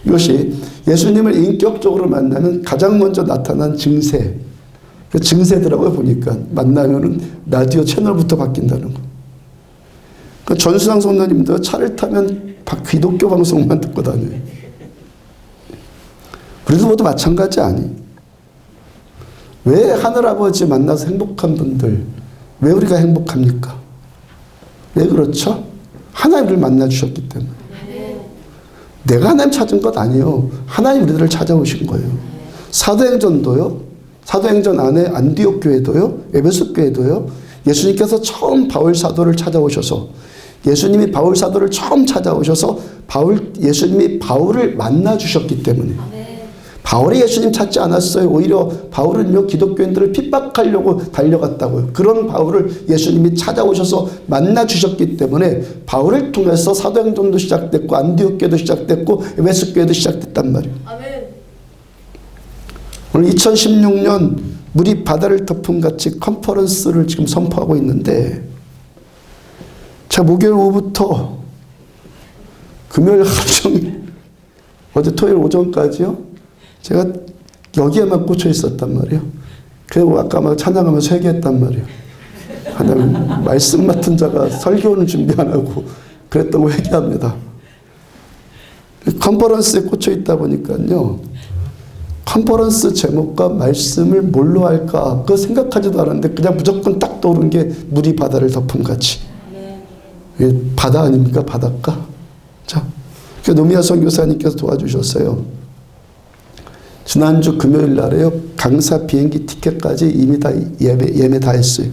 A: 이것이 예수님을 인격적으로 만나면 가장 먼저 나타난 증세. 그 증세더라고요, 보니까. 만나면은 라디오 채널부터 바뀐다는 거. 그 전수상 성도님도 차를 타면 기독교 방송만 듣고 다녀요. 우리도 모두 마찬가지 아니? 왜 하늘아버지 만나서 행복한 분들, 왜 우리가 행복합니까? 왜 그렇죠? 하나님을 만나 주셨기 때문에. 내가 하나님 찾은 것 아니에요. 하나님 우리들을 찾아오신 거예요. 사도행전도요. 사도행전 안에 안디옥 교회도요. 에베소 교회도요. 예수님께서 처음 바울 사도를 찾아오셔서, 예수님이 바울 사도를 처음 찾아오셔서 예수님이 바울을 만나 주셨기 때문에. 바울이 예수님 찾지 않았어요. 오히려 바울은요, 기독교인들을 핍박하려고 달려갔다고요. 그런 바울을 예수님이 찾아오셔서 만나 주셨기 때문에 바울을 통해서 사도행전도 시작됐고, 안디옥 교회도 시작됐고, 에베소 교회도 시작됐단 말이에요. 아멘. 오늘 2016년 물이 바다를 덮은 같이 컨퍼런스를 지금 선포하고 있는데, 제가 목요일 오후부터 금요일 하루 종일, 어제 토요일 오전까지요, 제가 여기에만 꽂혀 있었단 말이에요. 그리고 아까 막 찬양하면서 회개했단 말이에요. 하나님, 말씀 맡은 자가 설교는 준비 안 하고 그랬다고 회개합니다. 컨퍼런스에 꽂혀 있다 보니까요, 컨퍼런스 제목과 말씀을 뭘로 할까 그거 생각하지도 않았는데 그냥 무조건 딱 떠오른 게 물이 바다를 덮은 같이. 바다 아닙니까? 바닷가. 자, 노미아 선교사님께서 도와주셨어요. 지난주 금요일 날에요, 강사 비행기 티켓까지 이미 다 예매 다 했어요.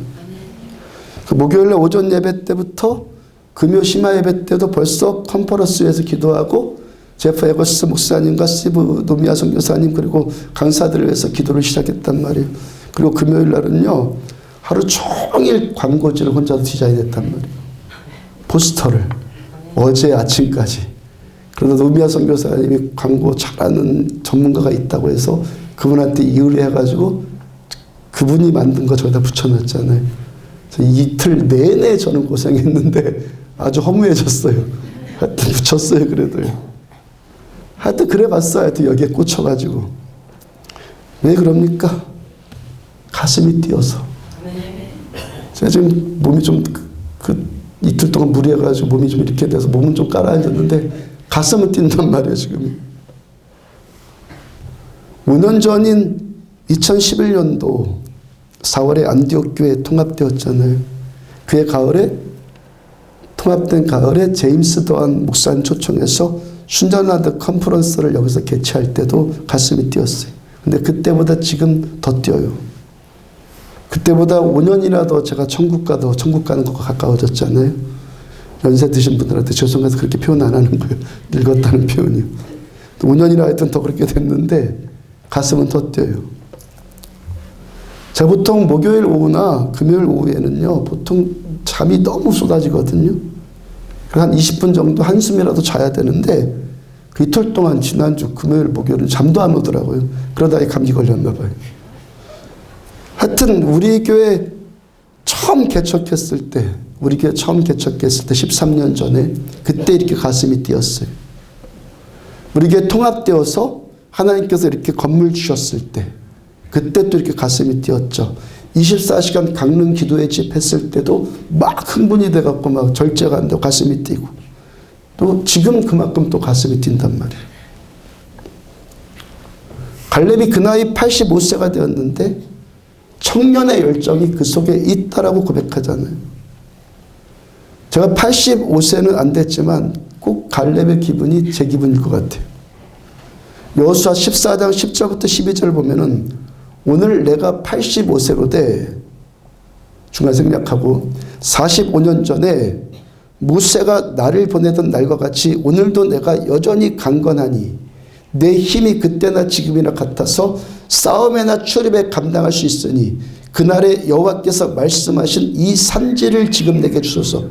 A: 그 목요일 날 오전 예배 때부터 금요 심야 예배 때도 벌써 컨퍼런스에서 기도하고, 제프 에거스 목사님과 스티브 노미아 선교사님 그리고 강사들을 위해서 기도를 시작했단 말이에요. 그리고 금요일 날은요, 하루 종일 광고지를 혼자서 디자인했단 말이에요. 포스터를 어제 아침까지. 그러다 노미아 선교사님이 광고 잘하는 전문가가 있다고 해서 그분한테 의뢰해가지고 그분이 만든 거 저기다 붙여놨잖아요. 이틀 내내 저는 고생했는데 아주 허무해졌어요. 하여튼 붙였어요, 그래도요. 하여튼 그래 봤어요. 하여튼 여기에 꽂혀가지고. 왜 그럽니까? 가슴이 뛰어서. 제가 지금 몸이 좀 이틀 동안 무리해가지고 몸이 좀 이렇게 돼서 몸은 좀 깔아앉았는데 가슴은 뛴단 말이에요, 지금. 5년 전인 2011년도 4월에 안디옥 교회 통합되었잖아요. 그해 가을에, 통합된 가을에 제임스 더한 목사님 초청해서 순전하드 컨퍼런스를 여기서 개최할 때도 가슴이 뛰었어요. 근데 그때보다 지금 더 뛰어요. 그때보다 5년이나 더 제가 천국 가는 것과 가까워졌잖아요. 연세 드신 분들한테 죄송해서 그렇게 표현 안 하는 거예요. 늙었다는 표현이요. 5년이나 하여튼 더 그렇게 됐는데 가슴은 더 뛰어요. 제가 보통 목요일 오후나 금요일 오후에는요, 보통 잠이 너무 쏟아지거든요. 한 20분 정도 한숨이라도 자야 되는데 그 이틀 동안 지난주 금요일 목요일은 잠도 안 오더라고요. 그러다가 감기 걸렸나 봐요. 하여튼 우리 교회 처음 개척했을 때 13년 전에 그때 이렇게 가슴이 뛰었어요. 우리 교회 통합되어서 하나님께서 이렇게 건물 주셨을 때 그때 또 이렇게 가슴이 뛰었죠. 24시간 강릉 기도회 집 했을 때도 막 흥분이 돼갖고 막 절제가 안 되고 가슴이 뛰고 또 지금 그만큼 또 가슴이 뛴단 말이에요. 갈렙이 그 나이 85세가 되었는데 청년의 열정이 그 속에 있다라고 고백하잖아요. 제가 85세는 안 됐지만 꼭 갈렙의 기분이 제 기분일 것 같아요. 여호수아 14장 10절부터 12절 보면은 오늘 내가 85세로 돼 중간 생략하고 45년 전에 모세가 나를 보내던 날과 같이 오늘도 내가 여전히 강건하니 내 힘이 그때나 지금이나 같아서 싸움에나 출입에 감당할 수 있으니 그날에 여호와께서 말씀하신 이 산지를 지금 내게 주소서.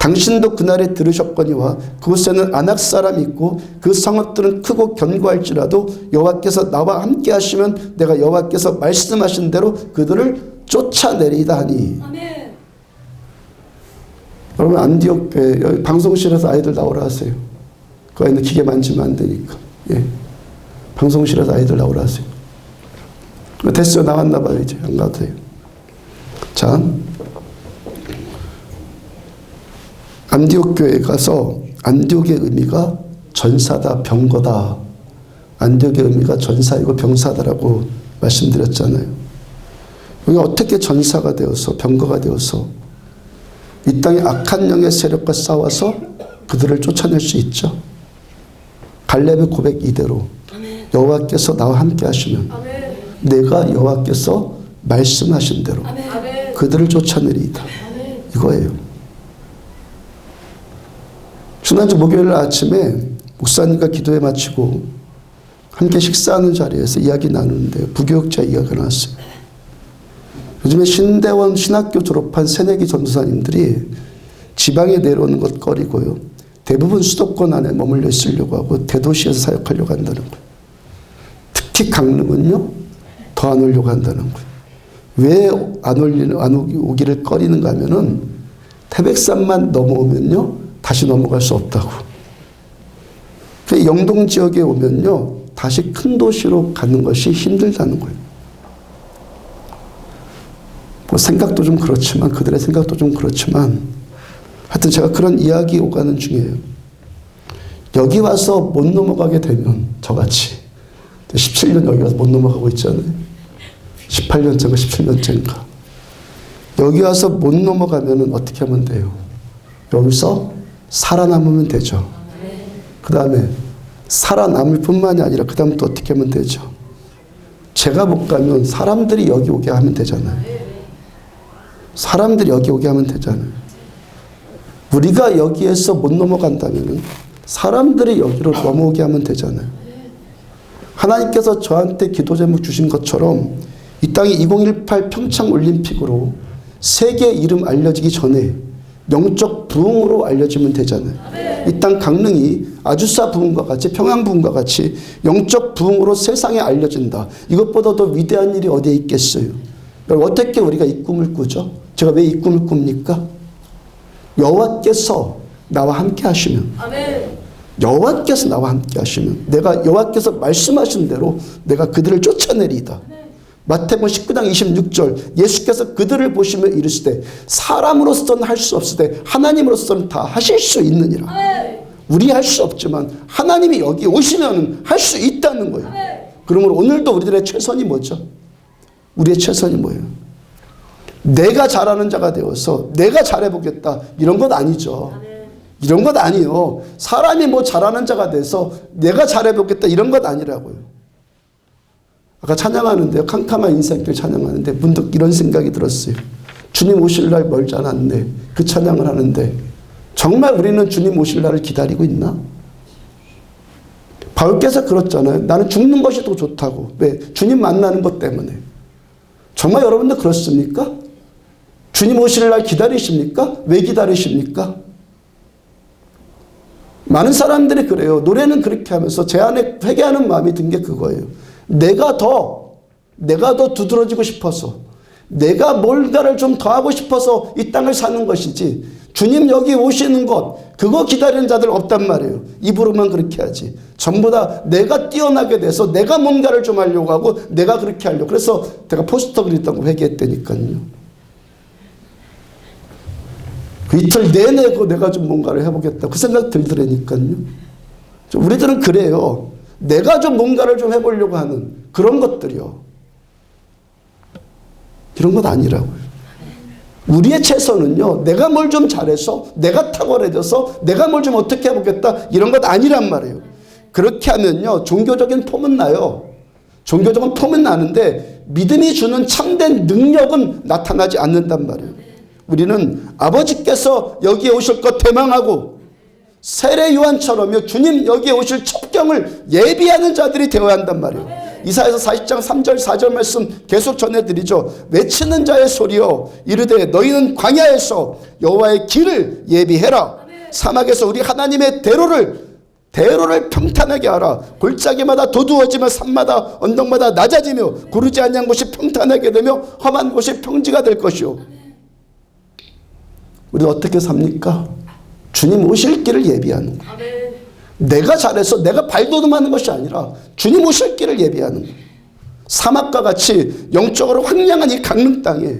A: 당신도 그날에 들으셨거니와 그곳에는 아낙 사람이 있고 그 성읍들은 크고 견고할지라도 여호와께서 나와 함께 하시면 내가 여호와께서 말씀하신 대로 그들을 쫓아내리이다 하니. 아멘. 여러분 안디옥 교회 여기 방송실에서 아이들 나오라 하세요. 그 아이는 기계 만지면 안 되니까. 예. 방송실에서 아이들 나오라 하세요. 됐어요. 나왔나 봐요. 이제 안 가도 돼요. 자, 안디옥 교회에 가서 안디옥의 의미가 전사다, 병거다. 안디옥의 의미가 전사이고 병사다라고 말씀드렸잖아요. 여기 어떻게 전사가 되어서 병거가 되어서 이 땅의 악한 영의 세력과 싸워서 그들을 쫓아낼 수 있죠. 갈렙의 고백 이대로 여호와께서 나와 함께 하시면 내가 여호와께서 말씀하신 대로 그들을 쫓아내리이다. 이거예요. 지난주 목요일 아침에 목사님과 기도회 마치고 함께 식사하는 자리에서 이야기 나누는데 부교육자 이야기가 나왔어요. 요즘에 신대원 신학교 졸업한 새내기 전도사님들이 지방에 내려오는 것 꺼리고요. 대부분 수도권 안에 머물러 있으려고 하고 대도시에서 사역하려고 한다는 거예요. 특히 강릉은요. 더 안 오려고 한다는 거예요. 왜 안 오기를 꺼리는가 하면은 태백산만 넘어오면요. 다시 넘어갈 수 없다고. 영동 지역에 오면요. 다시 큰 도시로 가는 것이 힘들다는 거예요. 뭐 생각도 좀 그렇지만 그들의 생각도 좀 그렇지만 하여튼 제가 그런 이야기 오가는 중이에요. 여기 와서 못 넘어가게 되면 저같이 17년 여기 와서 못 넘어가고 있잖아요. 18년째인가 17년째인가. 여기 와서 못 넘어가면 어떻게 하면 돼요? 여기서 살아남으면 되죠. 그 다음에 살아남을 뿐만이 아니라 그 다음 또 어떻게 하면 되죠? 제가 못 가면 사람들이 여기 오게 하면 되잖아요. 사람들이 여기 오게 하면 되잖아요. 우리가 여기에서 못 넘어간다면 사람들이 여기로 넘어오게 하면 되잖아요. 하나님께서 저한테 기도 제목 주신 것처럼 이 땅이 2018 평창 올림픽으로 세계 이름 알려지기 전에 영적 부흥으로 알려지면 되잖아요. 이 땅 강릉이 아주사 부흥과 같이 평양 부흥과 같이 영적 부흥으로 세상에 알려진다. 이것보다 더 위대한 일이 어디에 있겠어요? 여러분 어떻게 우리가 이 꿈을 꾸죠? 제가 왜 이 꿈을 꿉니까? 여호와께서 나와 함께 하시면 여호와께서 나와 함께 하시면 내가 여호와께서 말씀하신 대로 내가 그들을 쫓아내리이다. 마태복음 19장 26절 예수께서 그들을 보시며 이르시되 사람으로서는 할 수 없으되 하나님으로서는 다 하실 수 있느니라. 우리 할 수 없지만 하나님이 여기 오시면 할 수 있다는 거예요. 그러므로 오늘도 우리들의 최선이 뭐죠? 우리의 최선이 뭐예요? 내가 잘하는 자가 되어서 내가 잘해보겠다 이런 것 아니죠. 이런 것 아니에요. 사람이 뭐 잘하는 자가 돼서 내가 잘해보겠다 이런 것 아니라고요. 아까 찬양하는데요. 캄캄한 인생길 찬양하는데 문득 이런 생각이 들었어요. 주님 오실 날 멀지 않았네. 그 찬양을 하는데 정말 우리는 주님 오실 날을 기다리고 있나? 바울께서 그렇잖아요. 나는 죽는 것이 더 좋다고. 왜? 주님 만나는 것 때문에. 정말 여러분들 그렇습니까? 주님 오실 날 기다리십니까? 왜 기다리십니까? 많은 사람들이 그래요. 노래는 그렇게 하면서 제 안에 회개하는 마음이 든 게 그거예요. 내가 더 두드러지고 싶어서 내가 뭔가를 좀 더 하고 싶어서 이 땅을 사는 것이지 주님 여기 오시는 것, 그거 기다리는 자들 없단 말이에요. 입으로만 그렇게 하지. 전부 다 내가 뛰어나게 돼서 내가 뭔가를 좀 하려고 하고 내가 그렇게 하려고. 그래서 내가 포스터 그렸다고 회개했다니까요. 그 이틀 내내 내가 좀 뭔가를 해보겠다. 그 생각 들더라니까요. 우리들은 그래요. 내가 좀 뭔가를 좀 해보려고 하는 그런 것들이요. 이런 것 아니라고요. 우리의 최선은요, 내가 뭘 좀 잘해서, 내가 탁월해져서, 내가 뭘 좀 어떻게 해보겠다, 이런 것 아니란 말이에요. 그렇게 하면요, 종교적인 폼은 나요. 종교적인 폼은 나는데, 믿음이 주는 참된 능력은 나타나지 않는단 말이에요. 우리는 아버지께서 여기에 오실 것 대망하고, 세례 요한처럼요, 주님 여기에 오실 첩경을 예비하는 자들이 되어야 한단 말이에요. 이사야서 40장 3절 4절 말씀 계속 전해드리죠. 외치는 자의 소리여 이르되 너희는 광야에서 여호와의 길을 예비해라. 사막에서 우리 하나님의 대로를 평탄하게 하라. 골짜기마다 도두어지며 산마다 언덕마다 낮아지며 구르지 아니한 곳이 평탄하게 되며 험한 곳이 평지가 될 것이요. 우리 어떻게 삽니까? 주님 오실 길을 예비하는 거예요. 내가 잘해서 내가 발돋움하는 것이 아니라 주님 오실 길을 예비하는 거예요. 사막과 같이 영적으로 황량한 이 강릉 땅에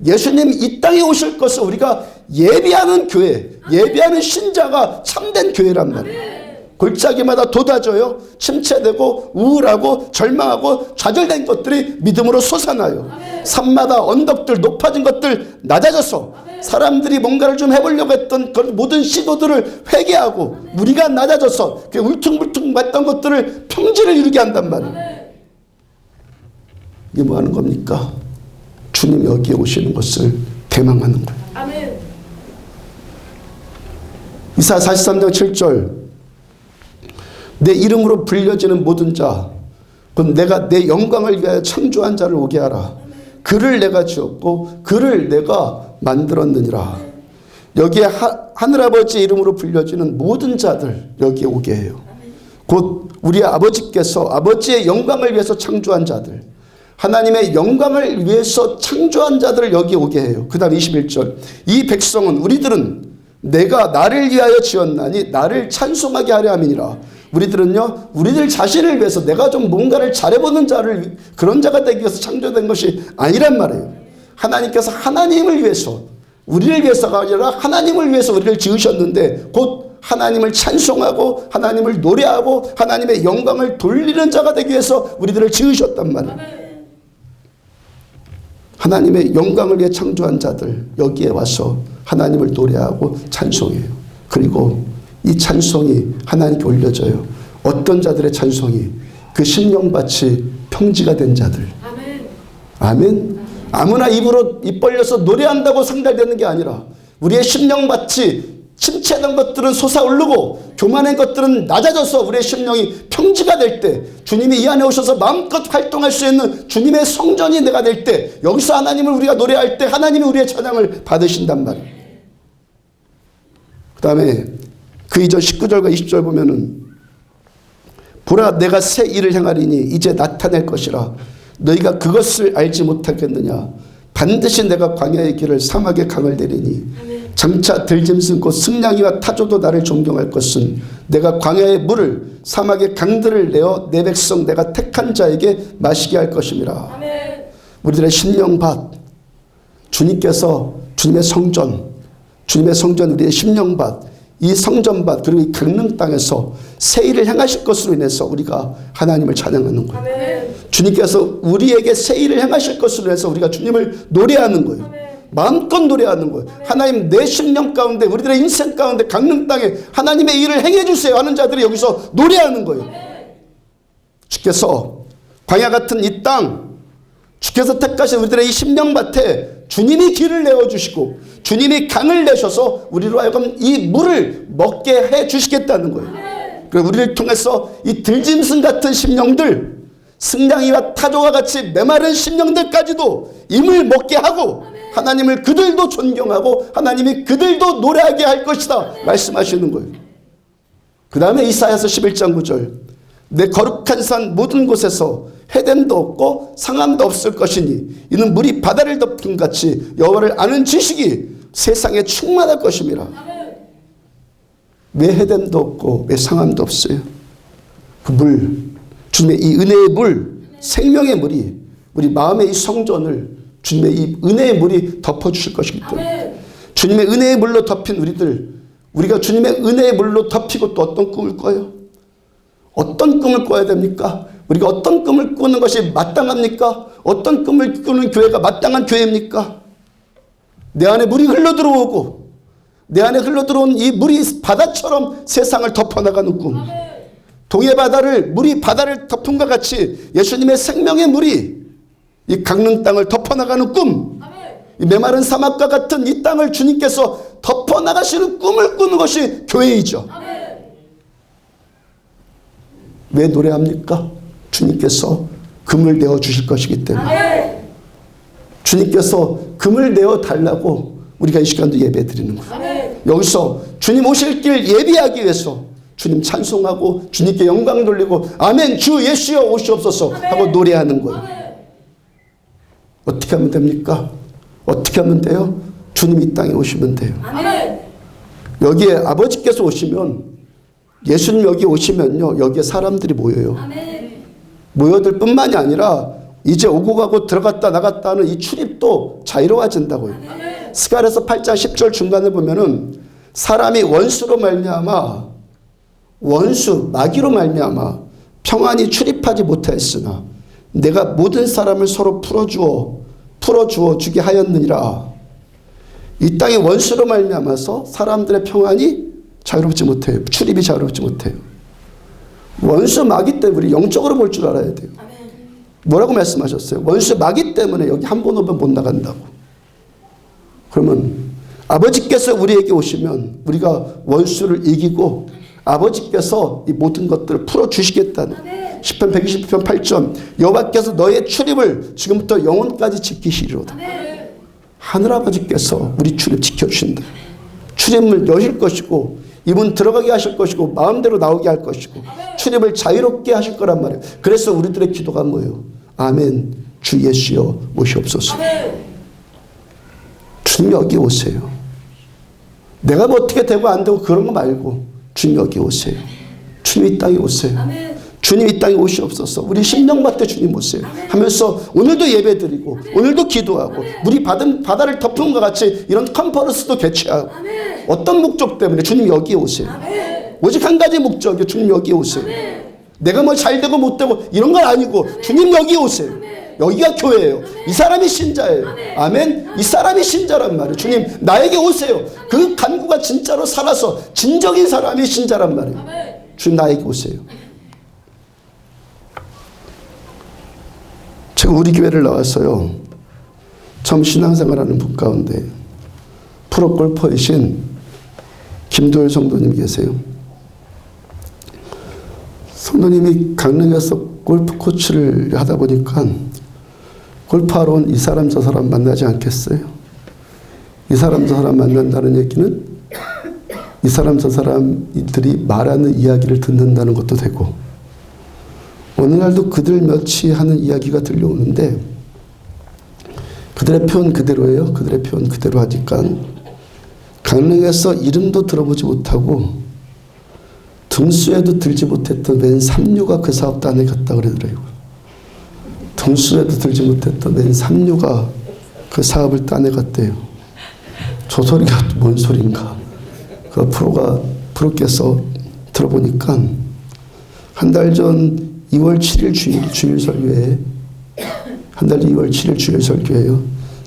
A: 예수님 이 땅에 오실 것을 우리가 예비하는 교회, 예비하는 신자가 참된 교회란 말이에요. 골짜기마다 돋아져요. 침체되고 우울하고 절망하고 좌절된 것들이 믿음으로 솟아나요. 산마다 언덕들 높아진 것들 낮아져서 사람들이 뭔가를 좀 해보려고 했던 그 모든 시도들을 회개하고 무리가 낮아져서 울퉁불퉁 맞던 것들을 평지를 이루게 한단 말이에요. 이게 뭐 하는 겁니까? 주님 여기에 오시는 것을 대망하는 거예요. 아멘. 이사야 43장 7절 내 이름으로 불려지는 모든 자 그럼 내가 내 영광을 위하여 창조한 자를 오게 하라. 그를 내가 지었고 그를 내가 만들었느니라. 여기에 하늘아버지 이름으로 불려지는 모든 자들 여기에 오게 해요. 곧 우리 아버지께서 아버지의 영광을 위해서 창조한 자들, 하나님의 영광을 위해서 창조한 자들을 여기에 오게 해요. 그 다음 21절 이 백성은 우리들은 내가 나를 위하여 지었나니 나를 찬송하게 하려 함이니라. 우리들은요, 우리들 자신을 위해서 내가 좀 뭔가를 잘해보는 자를 그런 자가 되기 위해서 창조된 것이 아니란 말이에요. 하나님께서 하나님을 위해서 우리를 위해서가 아니라 하나님을 위해서 우리를 지으셨는데 곧 하나님을 찬송하고 하나님을 노래하고 하나님의 영광을 돌리는 자가 되기 위해서 우리들을 지으셨단 말이에요. 하나님의 영광을 위해 창조한 자들 여기에 와서 하나님을 노래하고 찬송해요. 그리고 이 찬송이 하나님께 올려져요. 어떤 자들의 찬송이? 그 심령밭이 평지가 된 자들. 아멘. 아멘. 아무나 입으로 입 벌려서 노래한다고 상달되는 게 아니라 우리의 심령밭이 침체된 것들은 솟아오르고 교만한 것들은 낮아져서 우리의 심령이 평지가 될 때 주님이 이 안에 오셔서 마음껏 활동할 수 있는 주님의 성전이 내가 될 때 여기서 하나님을 우리가 노래할 때 하나님이 우리의 찬양을 받으신단 말이에요. 그 다음에 그 이전 19절과 20절 보면은 보라 내가 새 일을 행하리니 이제 나타낼 것이라 너희가 그것을 알지 못하겠느냐. 반드시 내가 광야의 길을 사막의 강을 내리니 장차 들짐승 곧 승냥이와 타조도 나를 존경할 것은 내가 광야의 물을 사막의 강들을 내어 내 백성 내가 택한 자에게 마시게 할 것임이라. 아멘. 우리들의 심령밭 주님께서 주님의 성전 우리의 심령밭 이 성전밭 그리고 이 강릉 땅에서 새 일을 행하실 것으로 인해서 우리가 하나님을 찬양하는 거예요. 아멘. 주님께서 우리에게 새 일을 행하실 것으로 해서 우리가 주님을 노래하는 거예요. 아멘. 마음껏 노래하는 거예요. 아멘. 하나님 내 심령 가운데 우리들의 인생 가운데 강릉 땅에 하나님의 일을 행해 주세요 하는 자들이 여기서 노래하는 거예요. 아멘. 주께서 광야 같은 이 땅 주께서 택하신 우리들의 이 심령밭에 주님이 길을 내어주시고 주님이 강을 내셔서 우리로 하여금 이 물을 먹게 해 주시겠다는 거예요. 그리고 우리를 통해서 이 들짐승 같은 심령들 승냥이와 타조와 같이 메마른 심령들까지도 이 물 먹게 하고 하나님을 그들도 존경하고 하나님이 그들도 노래하게 할 것이다 말씀하시는 거예요. 그 다음에 이사야서 11장 9절 내 거룩한 산 모든 곳에서 해됨도 없고 상함도 없을 것이니 이는 물이 바다를 덮은 같이 여호와를 아는 지식이 세상에 충만할 것임이라. 왜 해됨도 없고 왜 상함도 없어요. 그 물, 주님의 이 은혜의 물, 생명의 물이 우리 마음의 이 성전을 주님의 이 은혜의 물이 덮어주실 것이기 때문에 주님의 은혜의 물로 덮인 우리가 주님의 은혜의 물로 덮이고 또 어떤 꿈을 꿔요? 어떤 꿈을 꿔야 됩니까? 우리가 어떤 꿈을 꾸는 것이 마땅합니까? 어떤 꿈을 꾸는 교회가 마땅한 교회입니까? 내 안에 물이 흘러들어오고 내 안에 흘러들어온 이 물이 바다처럼 세상을 덮어나가는 꿈. 동해 바다를 물이 바다를 덮음과 같이 예수님의 생명의 물이 이 강릉 땅을 덮어나가는 꿈. 이 메마른 사막과 같은 이 땅을 주님께서 덮어나가시는 꿈을 꾸는 것이 교회이죠. 왜 노래합니까? 주님께서 금을 내어 주실 것이기 때문에. 주님께서 금을 내어 달라고 우리가 이 시간도 예배 드리는 거예요. 여기서 주님 오실 길 예비하기 위해서 주님 찬송하고 주님께 영광 돌리고 아멘 주 예수여 오시옵소서 하고 노래하는 거예요. 어떻게 하면 됩니까? 어떻게 하면 돼요? 주님 이 땅에 오시면 돼요. 여기에 아버지께서 오시면 예수님 여기 오시면요 여기에 사람들이 모여요. 모여들 뿐만이 아니라 이제 오고 가고 들어갔다 나갔다 하는 이 출입도 자유로워진다고요. 스가랴서 8장 10절 중간에 보면은 사람이 원수로 말미암아 마귀로 말미암아 평안히 출입하지 못하였으나 내가 모든 사람을 서로 풀어주어 주게 하였느니라. 이 땅에 원수로 말미암아서 사람들의 평안이 자유롭지 못해요. 출입이 자유롭지 못해요. 원수 마귀 때문에 우리 영적으로 볼 줄 알아야 돼요. 뭐라고 말씀하셨어요? 원수 마귀 때문에 여기 한 번 오면 못 나간다고. 그러면 아버지께서 우리에게 오시면 우리가 원수를 이기고 아버지께서 이 모든 것들을 풀어주시겠다는 시편 120편 8절 여호와께서 너의 출입을 지금부터 영원까지 지키시리로다. 하늘아버지께서 우리 출입 지켜주신다. 출입을 여실 것이고 이분 들어가게 하실 것이고 마음대로 나오게 할 것이고 출입을 자유롭게 하실 거란 말이에요. 그래서 우리들의 기도가 뭐예요? 아멘 주 예수여 오시옵소서. 주님 여기 오세요. 내가 뭐 어떻게 되고 안 되고 그런 거 말고 주님 여기 오세요. 주님 이 땅에 오세요. 주님 이 땅에 오시옵소서. 우리 심령밭에 주님 오세요 하면서 오늘도 예배드리고 오늘도 기도하고 물이 바다를 덮음과 같이 이런 컨퍼런스도 개최하고 어떤 목적 때문에 주님 여기에 오세요. 오직 한 가지 목적이요. 주님 여기에 오세요. 내가 뭐 잘되고 못되고 이런 건 아니고 주님 여기에 오세요. 여기가 교회예요. 이 사람이 신자예요. 아멘. 이 사람이 신자란 말이에요. 주님 나에게 오세요. 그 간구가 진짜로 살아서 진정인 사람이 신자란 말이에요. 주님 나에게 오세요. 제가 우리 교회를 나왔어요. 처음 신앙생활하는 분 가운데 프로골퍼이신 김도열 성도님 계세요. 성도님이 강릉에서 골프 코치를 하다 보니까 골프하러 온 이 사람 저 사람 만나지 않겠어요? 이 사람 저 사람 만난다는 얘기는 이 사람 저 사람들이 말하는 이야기를 듣는다는 것도 되고 어느 날도 그들 몇이 하는 이야기가 들려오는데 그들의 표현 그대로예요. 그들의 표현 그대로 하니까 강릉에서 이름도 들어보지 못하고 등수에도 들지 못했던 웬 삼류가 그 사업단에 갔다 그러더라고요. 등수에도 들지 못했던 웬 삼류가 그 사업을 따내갔대요. 저 소리가 뭔 소린가. 그 프로께서 들어보니까 한 달 전 2월 7일 주일 설교에 한 달 전 2월 7일 주일 설교에요.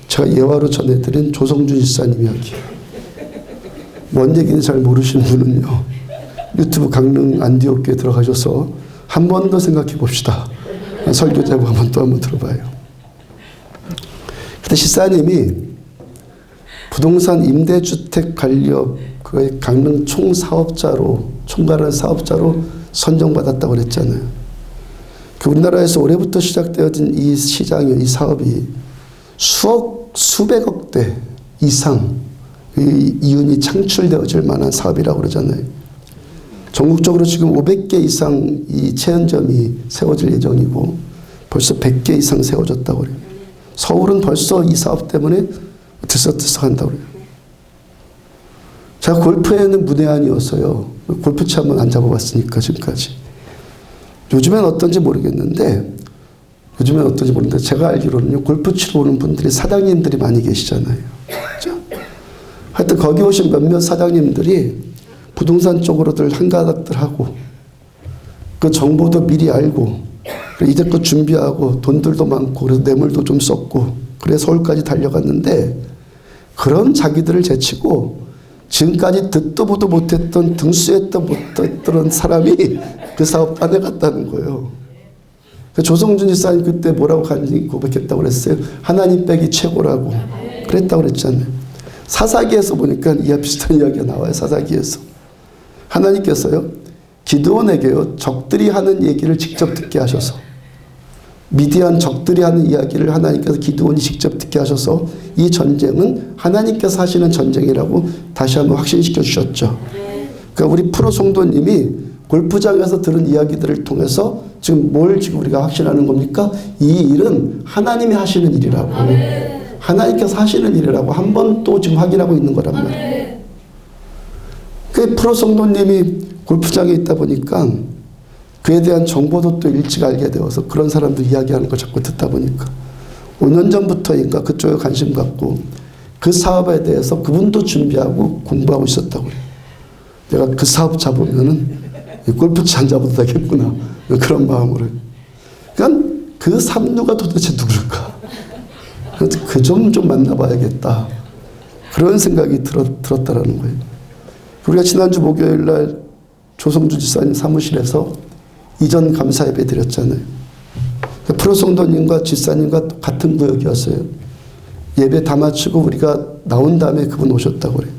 A: 제가 예화로 전해드린 조성준 집사님 이야기. 뭔 얘기는 잘 모르시는 분은요. 유튜브 강릉 안디옥교에 들어가셔서 한 번 더 생각해 봅시다. 설교 제목 한번 들어봐요. 그때 집사님이 부동산 임대주택 관리업 그 강릉 총괄하는 사업자로 선정받았다고 그랬잖아요. 우리나라에서 올해부터 시작되어진 이 시장이 이 사업이 수백억 대 이상 이윤이 창출되어질 만한 사업이라고 그러잖아요. 전국적으로 지금 500개 이상 이 체험점이 세워질 예정이고 벌써 100개 이상 세워졌다고 그래요. 서울은 벌써 이 사업 때문에 들썩들썩한다고 그래요. 제가 골프에는 문외한이었어요. 골프채 한번 안 잡아봤으니까 지금까지. 요즘엔 어떤지 모르겠는데 제가 알기로는요, 골프 치러 오는 분들이 사장님들이 많이 계시잖아요. 그렇죠? 하여튼 거기 오신 몇몇 사장님들이 부동산 쪽으로들 한가닥들 하고 그 정보도 미리 알고 이제껏 준비하고 돈들도 많고 그래서 뇌물도 좀 썼고 그래서 서울까지 달려갔는데 그런 자기들을 제치고 지금까지 듣도 보도 못했던 등수했도 못했던 사람이 그 사업단에 갔다는 거예요. 조성준 지사님 그때 뭐라고 간증 고백했다고 그랬어요? 하나님 빼기 최고라고 그랬다고 그랬잖아요. 사사기에서 보니까 이와 비슷한 이야기가 나와요. 사사기에서 하나님께서요 기드온에게요 적들이 하는 얘기를 직접 듣게 하셔서 미디안 적들이 하는 이야기를 하나님께서 기드온이 직접 듣게 하셔서 이 전쟁은 하나님께서 하시는 전쟁이라고 다시 한번 확신시켜 주셨죠. 그러니까 우리 프로 성도님이 골프장에서 들은 이야기들을 통해서 지금 우리가 확신하는 겁니까? 이 일은 하나님이 하시는 일이라고. 하나님께서 하시는 일이라고 한 번 또 지금 확인하고 있는 거란 말이에요. 그 프로 성도님이 골프장에 있다 보니까 그에 대한 정보도 또 일찍 알게 되어서 그런 사람들 이야기하는 걸 자꾸 듣다 보니까 5년 전부터인가 그쪽에 관심 갖고 그 사업에 대해서 그분도 준비하고 공부하고 있었다고 그래요. 내가 그 사업 잡으면은 골프채 안 잡아도 되겠구나. 그런 마음으로. 그러니까 그 삼루가 도대체 누굴까? 그 좀 만나봐야겠다. 그런 생각이 들었다라는 거예요. 우리가 지난주 목요일 날 조성주 지사님 사무실에서 이전 감사 예배 드렸잖아요. 프로 성도님과 지사님과 같은 구역이었어요. 예배 다 마치고 우리가 나온 다음에 그분 오셨다고 그래요.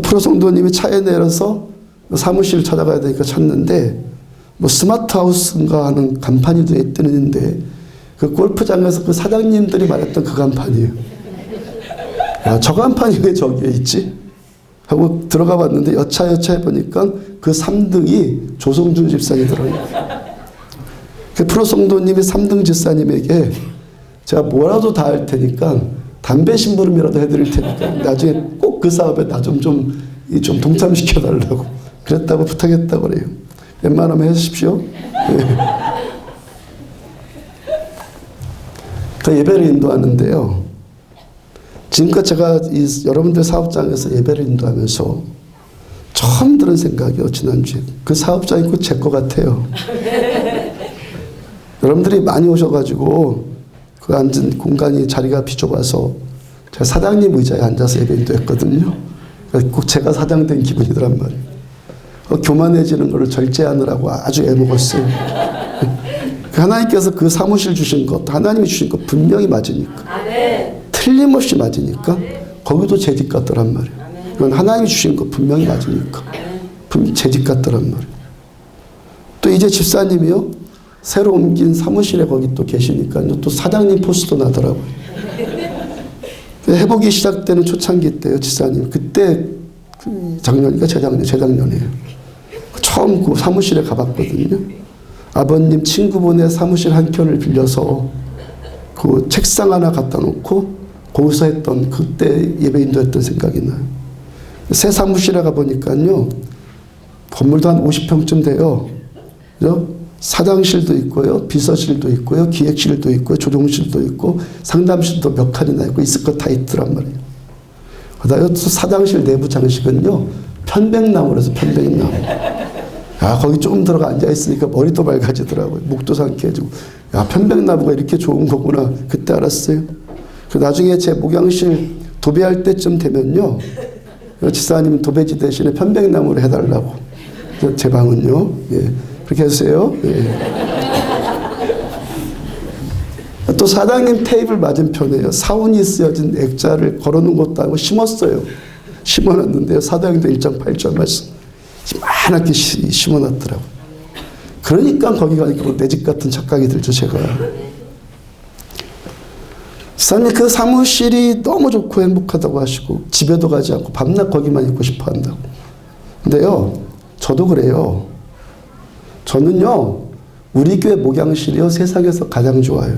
A: 프로 성도님이 차에 내려서 사무실 찾아가야 되니까 찾는데 뭐 스마트 하우스인가 하는 간판이 뜨는데 그 골프장에서 그 사장님들이 말했던 그 간판이에요. 야, 저 간판이 왜 저기에 있지? 하고 들어가 봤는데 여차여차 해보니까 그 3등이 조성준 집사님이더라고요. 그 프로 성도님이 3등 집사님에게 제가 뭐라도 다 할 테니까 담배 심부름이라도 해드릴 테니까 나중에 꼭 그 사업에 나 좀 동참시켜 달라고 그랬다고 부탁했다고 그래요. 웬만하면 해주십시오. 네. 그 예배를 인도하는데요. 지금껏 제가 여러분들 사업장에서 예배를 인도하면서 처음 들은 생각이요. 지난주에. 그 사업장이 꼭 제 것 같아요. 여러분들이 많이 오셔가지고 그 앉은 공간이 자리가 비좁아서 제가 사장님 의자에 앉아서 예배 인도했거든요. 꼭 제가 사장 된 기분이더란 말이에요. 교만해지는 것을 절제하느라고 아주 애먹었어요. 하나님께서 그 사무실 주신 것, 하나님이 주신 것 분명히 맞으니까. 틀림없이 맞으니까 거기도 제 집 같더란 말이에요. 이건 하나님이 주신 것 분명히 맞으니까 제 집 같더란 말이에요. 또 이제 집사님이요 새로 옮긴 사무실에 거기 또 계시니까요 또 사장님 포스도 나더라고요. 회복이 시작되는 초창기 때요 집사님 그때 작년인가 재작년이에요. 처음 그 사무실에 가봤거든요. 아버님 친구분의 사무실 한 켠을 빌려서 그 책상 하나 갖다 놓고 거기서 했던 그때 예배 인도했던 생각이 나요. 새 사무실에 가보니까요 건물도 한 50평쯤 돼요. 그죠? 사장실도 있고요, 비서실도 있고요, 기획실도 있고요, 조종실도 있고 상담실도 몇 칸이나 있고 있을 것 다 있더란 말이에요. 그다음에 또 사장실 내부 장식은요 편백나무라서 편백나무. 야 거기 조금 들어가 앉아 있으니까 머리도 맑아지더라고요. 목도 상쾌해지고 야 편백나무가 이렇게 좋은 거구나 그때 알았어요. 그 나중에 제 목양실 도배할 때쯤 되면요 집사님은 도배지 대신에 편백나무를 해달라고. 제 방은요 예. 그렇게 해주세요. 예. 또 사장님 테이블 맞은편에요 사운이 쓰여진 액자를 걸어놓은 것도 아니고 심었어요. 심어놨는데요 사도행전 1장 8절 말씀 많게 심어놨더라고요. 그러니까 거기 가니까 내 집 같은 착각이 들죠 제가. 집사님 그 사무실이 너무 좋고 행복하다고 하시고 집에도 가지 않고 밤낮 거기만 있고 싶어 한다고. 근데요 저도 그래요. 저는요 우리 교회 목양실이요 세상에서 가장 좋아요.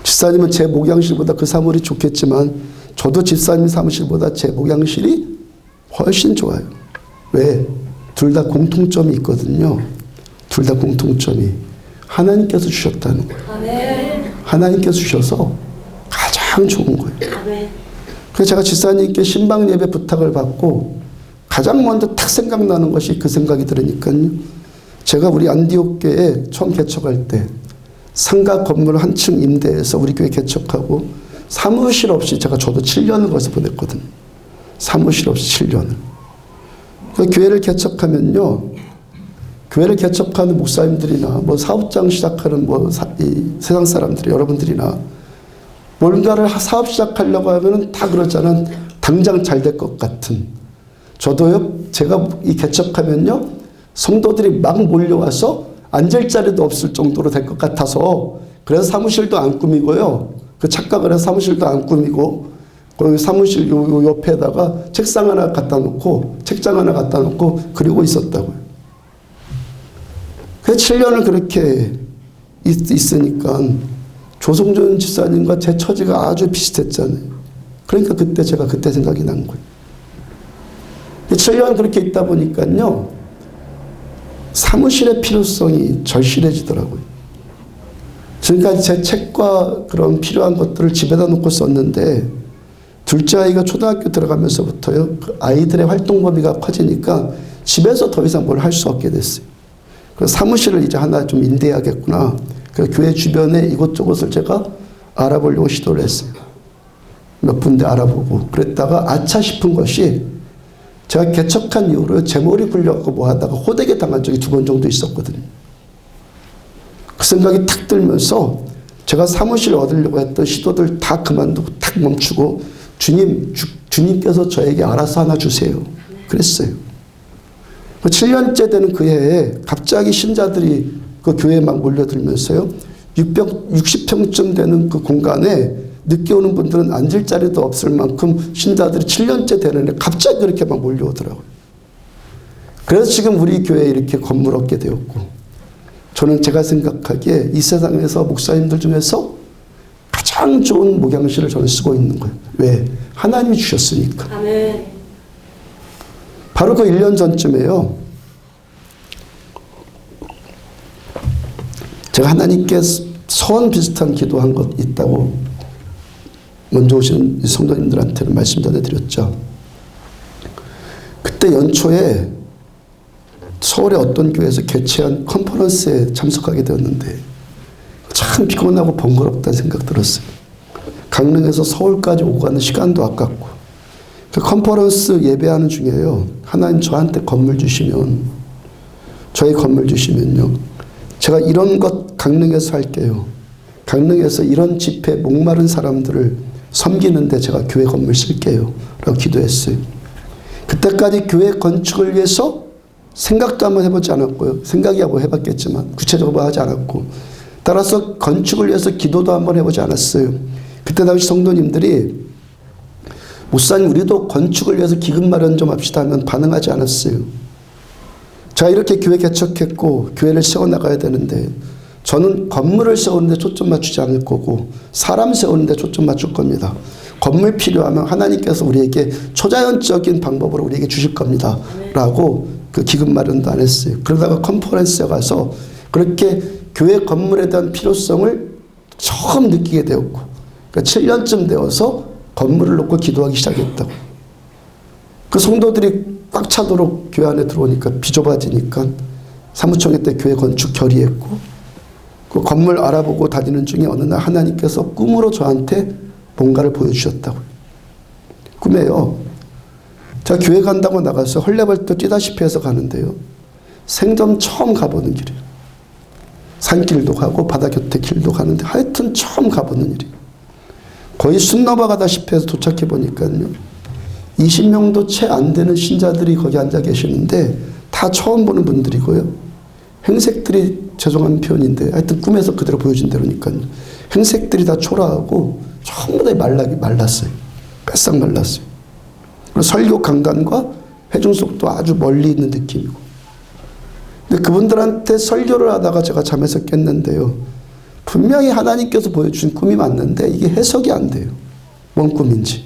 A: 집사님은 제 목양실보다 그 사무실이 좋겠지만 저도 집사님 사무실보다 제 목양실이 훨씬 좋아요. 왜? 둘 다 공통점이 있거든요. 둘 다 공통점이 하나님께서 주셨다는 거예요.
B: 아멘.
A: 하나님께서 주셔서 가장 좋은 거예요.
B: 아멘.
A: 그래서 제가 지사님께 신방 예배 부탁을 받고 가장 먼저 탁 생각나는 것이 그 생각이 들으니까요. 제가 우리 안디옥 교회 처음 개척할 때 상가 건물 한 층 임대해서 우리 교회 개척하고 사무실 없이 저도 7년을 거기서 보냈거든요. 사무실 없이 7년을. 그 교회를 개척하면요. 교회를 개척하는 목사님들이나 뭐 사업장 시작하는 이 세상 사람들이 여러분들이나 뭔가를 사업 시작하려고 하면은 다 그러잖아요. 당장 잘 될 것 같은. 저도요. 제가 이 개척하면요. 성도들이 막 몰려와서 앉을 자리도 없을 정도로 될 것 같아서 그래서 사무실도 안 꾸미고요. 그 착각을 해서 사무실도 안 꾸미고 거기 사무실 요 옆에다가 책상 하나 갖다 놓고 책장 하나 갖다 놓고 그리고 있었다고요. 그 7년을 그렇게 있으니까 조성준 집사님과 제 처지가 아주 비슷했잖아요. 그러니까 제가 그때 생각이 난 거예요. 7년 그렇게 있다 보니까요. 사무실의 필요성이 절실해지더라고요. 지금까지 제 책과 그런 필요한 것들을 집에다 놓고 썼는데 둘째 아이가 초등학교 들어가면서부터요. 그 아이들의 활동 범위가 커지니까 집에서 더 이상 뭘 할 수 없게 됐어요. 그래서 사무실을 이제 하나 좀 임대해야겠구나. 그래서 교회 주변에 이곳저곳을 제가 알아보려고 시도를 했어요. 몇 군데 알아보고 그랬다가 아차 싶은 것이 제가 개척한 이후로 제 머리 굴려갖고 뭐 하다가 호되게 당한 적이 2번 정도 있었거든요. 그 생각이 탁 들면서 제가 사무실 얻으려고 했던 시도들 다 그만두고 탁 멈추고 주님께서 저에게 알아서 하나 주세요. 그랬어요. 7년째 되는 그 해에 갑자기 신자들이 그 교회에 막 몰려들면서요. 60평쯤 되는 그 공간에 늦게 오는 분들은 앉을 자리도 없을 만큼 신자들이 7년째 되는데 갑자기 그렇게 막 몰려오더라고요. 그래서 지금 우리 교회에 이렇게 건물 얻게 되었고 저는 제가 생각하기에 이 세상에서 목사님들 중에서 가장 좋은 목양실을 저는 쓰고 있는 거예요. 왜? 하나님이 주셨으니까.
B: 아멘.
A: 바로 그 1년 전쯤에요. 제가 하나님께 소원 비슷한 기도한 것 있다고 먼저 오신 성도님들한테는 말씀 전해드렸죠. 그때 연초에 서울의 어떤 교회에서 개최한 컨퍼런스에 참석하게 되었는데 참 피곤하고 번거롭다는 생각 들었어요. 강릉에서 서울까지 오고 가는 시간도 아깝고 그 컨퍼런스 예배하는 중에요. 하나님 저한테 건물 주시면 저희 건물 주시면요. 제가 이런 것 강릉에서 할게요. 강릉에서 이런 집회 목마른 사람들을 섬기는데 제가 교회 건물 쓸게요. 라고 기도했어요. 그때까지 교회 건축을 위해서 생각도 한번 해보지 않았고요. 생각이야 뭐 해봤겠지만 구체적으로 하지 않았고 따라서 건축을 위해서 기도도 한번 해보지 않았어요. 그때 당시 성도님들이 목사님 우리도 건축을 위해서 기금 마련 좀 합시다 하면 반응하지 않았어요. 자 이렇게 교회 개척했고 교회를 세워나가야 되는데 저는 건물을 세우는데 초점 맞추지 않을 거고 사람 세우는데 초점 맞출 겁니다. 건물 필요하면 하나님께서 우리에게 초자연적인 방법으로 우리에게 주실 겁니다. 라고 그 기금 마련도 안 했어요. 그러다가 컨퍼런스에 가서 그렇게 교회 건물에 대한 필요성을 처음 느끼게 되었고 그러니까 7년쯤 되어서 건물을 놓고 기도하기 시작했다고. 그 성도들이 꽉 차도록 교회 안에 들어오니까 비좁아지니까 사무총회 때 교회 건축 결의했고 그 건물 알아보고 다니는 중에 어느 날 하나님께서 꿈으로 저한테 뭔가를 보여주셨다고요. 꿈에요. 제가 교회 간다고 나가서 헐레벌떡 뛰다시피 해서 가는데요. 생전 처음 가보는 길이에요. 산길도 가고 바다 곁에 길도 가는데 하여튼 처음 가보는 일이에요. 거의 숨 넘어가다시피 해서 도착해 보니까요. 20명도 채 안 되는 신자들이 거기 앉아 계시는데 다 처음 보는 분들이고요. 행색들이 죄송한 표현인데 하여튼 꿈에서 그대로 보여준 대로니까요. 행색들이 다 초라하고 전부 다 말랐어요. 바싹 말랐어요. 그리고 설교 강단과 회중석도 아주 멀리 있는 느낌이고. 근데 그분들한테 설교를 하다가 제가 잠에서 깼는데요. 분명히 하나님께서 보여주신 꿈이 맞는데 이게 해석이 안 돼요. 뭔 꿈인지.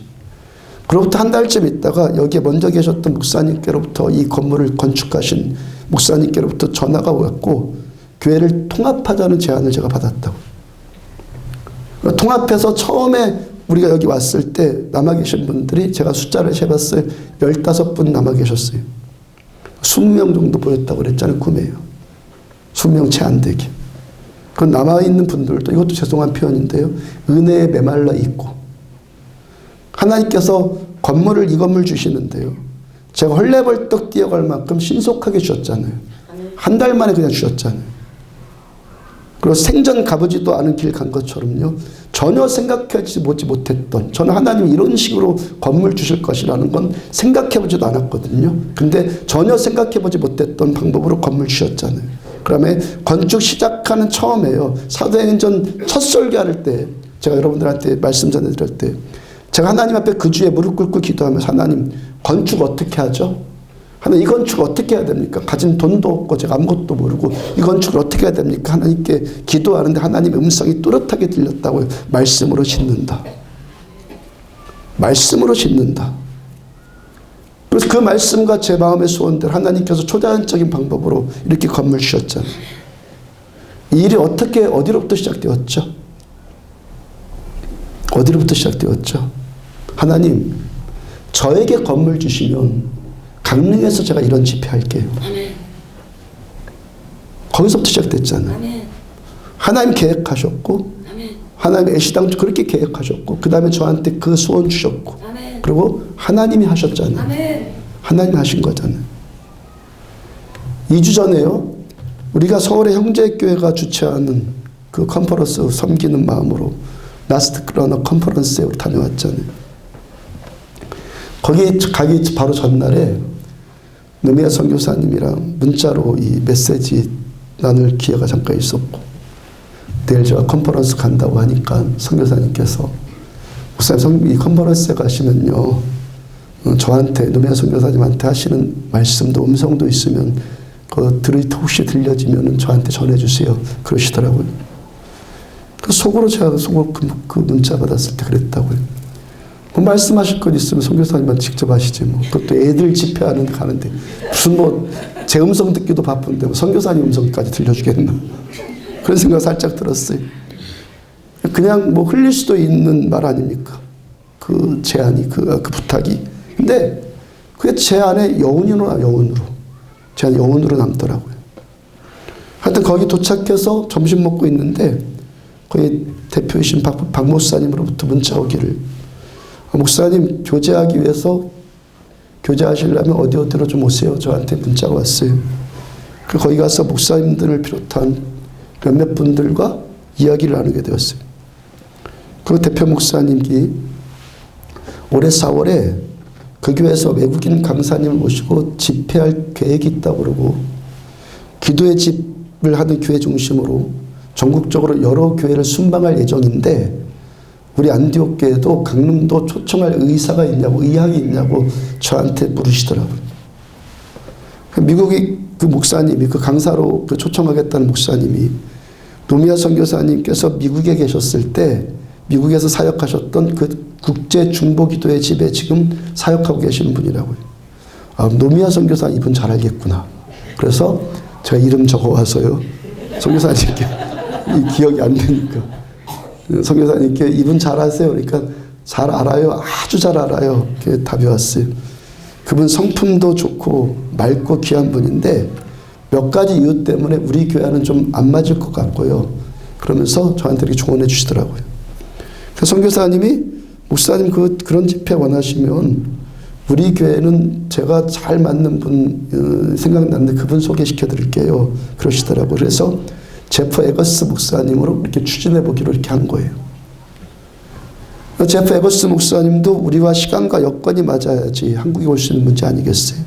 A: 그로부터 한 달쯤 있다가 여기에 먼저 계셨던 목사님께로부터 이 건물을 건축하신 목사님께로부터 전화가 왔고 교회를 통합하자는 제안을 제가 받았다고. 통합해서 처음에 우리가 여기 왔을 때 남아 계신 분들이 제가 숫자를 재봤어요. 15분 남아 계셨어요. 20명 정도 보였다고 그랬잖아요. 꿈에요. 20명 채 안 되게. 그 남아있는 분들도 이것도 죄송한 표현인데요. 은혜에 메말라 있고 하나님께서 건물을 이 건물 주시는데요. 제가 헐레벌떡 뛰어갈 만큼 신속하게 주셨잖아요. 한 달 만에 그냥 주셨잖아요. 그리고 생전 가보지도 않은 길 간 것처럼요. 전혀 생각하지 못했던, 저는 하나님이 이런 식으로 건물 주실 것이라는 건 생각해보지도 않았거든요. 근데 전혀 생각해보지 못했던 방법으로 건물 주셨잖아요. 그다음에 건축 시작하는 처음에요. 사도행전 첫 설교할 때 제가 여러분들한테 말씀 전해드릴 때 제가 하나님 앞에 그 주에 무릎 꿇고 기도하면서 하나님 건축 어떻게 하죠? 하나님 이 건축 어떻게 해야 됩니까? 가진 돈도 없고 제가 아무것도 모르고 이 건축을 어떻게 해야 됩니까? 하나님께 기도하는데 하나님의 음성이 뚜렷하게 들렸다고요. 말씀으로 짓는다. 말씀으로 짓는다. 그래서 그 말씀과 제 마음의 소원대로 하나님께서 초자연적인 방법으로 이렇게 건물 주셨잖아요. 이 일이 어떻게 어디로부터 시작되었죠? 어디로부터 시작되었죠? 하나님 저에게 건물 주시면 강릉에서 제가 이런 집회할게요. 거기서부터 시작됐잖아요. 하나님 계획하셨고 하나님 애시당초 그렇게 계획하셨고 그 다음에 저한테 그 소원 주셨고 그리고 하나님이 하셨잖아요. 하나님이 하신 거잖아요. 2주 전에요. 우리가 서울의 형제교회가 주최하는 그 컨퍼런스 섬기는 마음으로 라스트 러너 컨퍼런스에 우리 다녀왔잖아요. 거기 가기 바로 전날에 노미아 선교사님이랑 문자로 이 메시지 나눌 기회가 잠깐 있었고 내일 제가 컨퍼런스 간다고 하니까 선교사님께서 목사님 이 컨퍼런스에 가시면요 저한테 노미아 선교사님한테 하시는 말씀도 음성도 있으면 혹시 들려지면 저한테 전해주세요 그러시더라고요. 그 속으로 제가 그 문자 받았을 때 그랬다고요. 뭐 말씀하실 것 있으면 선교사님한테 직접 하시지 뭐. 그것도 애들 집회하는 데 가는데 무슨 제 음성 듣기도 바쁜데 뭐 선교사님 음성까지 들려주겠나 그런 생각 살짝 들었어요. 그냥 뭐 흘릴 수도 있는 말 아닙니까? 그 제안이 그 부탁이. 근데 그게 제 안에 영혼으로 남더라고요. 하여튼 거기 도착해서 점심 먹고 있는데 거기 대표이신 박 목사님으로부터 문자 오기를 목사님 교제하기 위해서 교제하시려면 어디로 좀 오세요. 저한테 문자가 왔어요. 거기 가서 목사님들을 비롯한 몇몇 분들과 이야기를 나누게 되었어요. 그 대표 목사님이 올해 4월에 그 교회에서 외국인 강사님을 모시고 집회할 계획이 있다고 그러고 기도의 집을 하는 교회 중심으로 전국적으로 여러 교회를 순방할 예정인데 우리 안디옥 교회도 강릉도 초청할 의의가 있냐고 저한테 물으시더라고요. 미국의 그 목사님이 그 강사로 그 초청하겠다는 목사님이 노미아 선교사님께서 미국에 계셨을 때 미국에서 사역하셨던 그 국제 중보기도의 집에 지금 사역하고 계시는 분이라고요. 노미아 선교사 이분 잘 알겠구나. 그래서 제가 이름 적어와서요. 선교사님께 기억이 안 되니까. 선교사님께 이분 잘 아세요? 그러니까 잘 알아요. 아주 잘 알아요. 이렇게 답이 왔어요. 그분 성품도 좋고 맑고 귀한 분인데 몇 가지 이유 때문에 우리 교회는 좀 안 맞을 것 같고요. 그러면서 저한테 이렇게 조언해 주시더라고요. 그래서 선교사님이 목사님 그런 집회 원하시면 우리 교회는 제가 잘 맞는 분 생각났는데 그분 소개시켜 드릴게요. 그러시더라고요. 그래서 제프 에거스 목사님으로 이렇게 추진해 보기로 이렇게 한 거예요. 제프 에거스 목사님도 우리와 시간과 여건이 맞아야지 한국에 올 수 있는 문제 아니겠어요?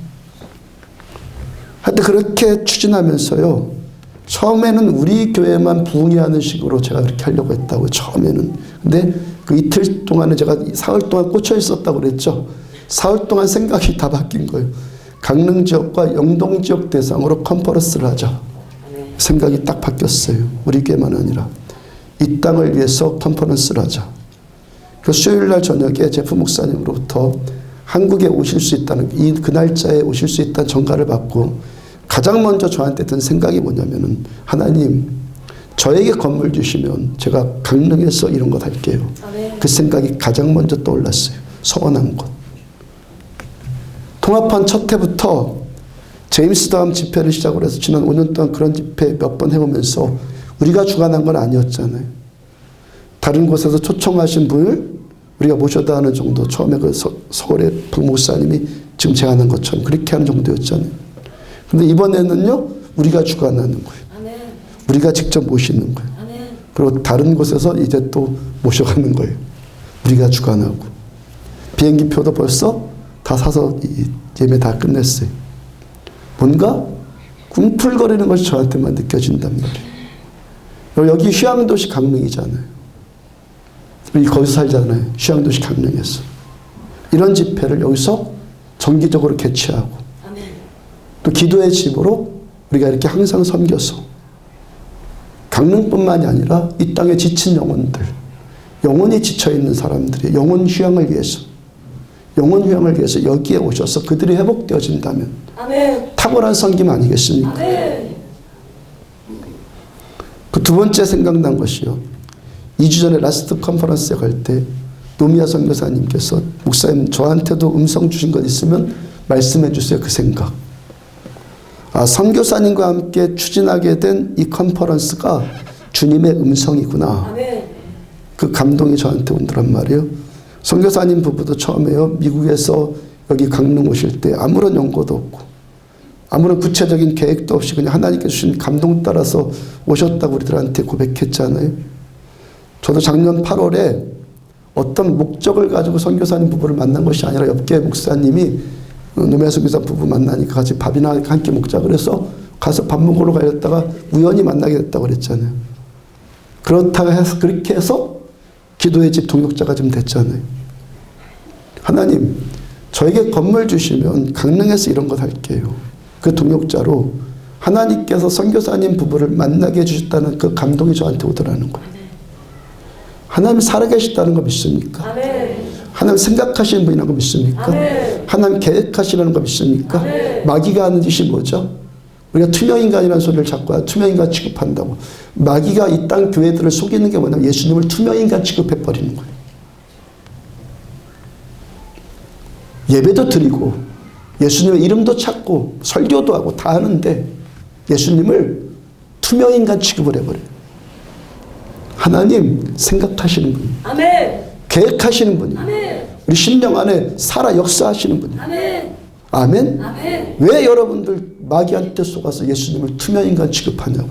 A: 하여튼 그렇게 추진하면서요. 처음에는 우리 교회만 부흥하는 식으로 제가 그렇게 하려고 했다고요. 처음에는. 근데 그 이틀 동안에 제가 사흘 동안 꽂혀 있었다고 그랬죠. 사흘 동안 생각이 다 바뀐 거예요. 강릉 지역과 영동 지역 대상으로 컨퍼런스를 하자. 생각이 딱 바뀌었어요. 우리 교회만 아니라 이 땅을 위해서 컨퍼런스를 하자. 그 수요일날 저녁에 제프 목사님으로부터 한국에 오실 수 있다는 그 날짜에 오실 수 있다는 전가를 받고 가장 먼저 저한테 든 생각이 뭐냐면은 하나님 저에게 건물 주시면 제가 강릉에서 이런 것 할게요. 그 생각이 가장 먼저 떠올랐어요. 서원한 곳. 통합한 첫 해부터 제임스 다음 집회를 시작으로 해서 지난 5년 동안 그런 집회 몇 번 해오면서 우리가 주관한 건 아니었잖아요. 다른 곳에서 초청하신 분을 우리가 모셔다 하는 정도, 처음에 그 서울의 박 목사님이 지금 제안한 것처럼 그렇게 하는 정도였잖아요. 근데 이번에는요, 우리가 주관하는 거예요. 우리가 직접 모시는 거예요. 그리고 다른 곳에서 이제 또 모셔가는 거예요. 우리가 주관하고. 비행기 표도 벌써 다 사서 예매 다 끝냈어요. 뭔가 꿈틀거리는 것이 저한테만 느껴진단 말이에요. 여기 휴양도시 강릉이잖아요. 우리 거기서 살잖아요. 휴양도시 강릉에서. 이런 집회를 여기서 정기적으로 개최하고 또 기도의 집으로 우리가 이렇게 항상 섬겨서 강릉뿐만이 아니라 이 땅에 지친 영혼들, 영혼이 지쳐있는 사람들이 영혼 휴양을 위해서 여기에 오셔서 그들이 회복되어진다면 탁월한 섬김 아니겠습니까? 그 두 번째 생각난 것이요. 2주 전에 라스트 컨퍼런스에 갈 때 노미아 선교사님께서 목사님 저한테도 음성 주신 것 있으면 말씀해 주세요. 그 생각. 선교사님과 함께 추진하게 된 이 컨퍼런스가 주님의 음성이구나. 그 감동이 저한테 온더란 말이에요. 선교사님 부부도 처음에요. 미국에서 여기 강릉 오실 때 아무런 연고도 없고 아무런 구체적인 계획도 없이 그냥 하나님께 주신 감동 따라서 오셨다고 우리들한테 고백했잖아요. 저도 작년 8월에 어떤 목적을 가지고 선교사님 부부를 만난 것이 아니라 옆계 목사님이 노미아 선교사 부부 만나니까 같이 밥이나 함께 먹자 그래서 가서 밥 먹으러 가려다가 우연히 만나게 됐다고 그랬잖아요. 그렇다고 해서 그렇게 해서 기도의 집 동역자가 좀 됐잖아요. 하나님 저에게 건물 주시면 강릉에서 이런 것 할게요. 그 동역자로 하나님께서 선교사님 부부를 만나게 해주셨다는 그 감동이 저한테 오더라는 거예요. 하나님 살아계시다는 거 믿습니까? 하나님 생각하시는 분이라는 거 믿습니까? 하나님 계획하시는 거 믿습니까? 마귀가 하는 짓이 뭐죠? 우리가 투명인간이라는 소리를 자꾸 투명인간 취급한다고. 마귀가 이 땅 교회들을 속이는 게 뭐냐면 예수님을 투명인간 취급해버리는 거예요. 예배도 드리고 예수님의 이름도 찾고 설교도 하고 다 하는데 예수님을 투명인간 취급을 해버려요. 하나님 생각하시는 분, 계획하시는 분이, 우리 심령 안에 살아 역사하시는 분이. 아멘. 왜 여러분들 마귀한테 속아서 예수님을 투명인간 취급하냐고.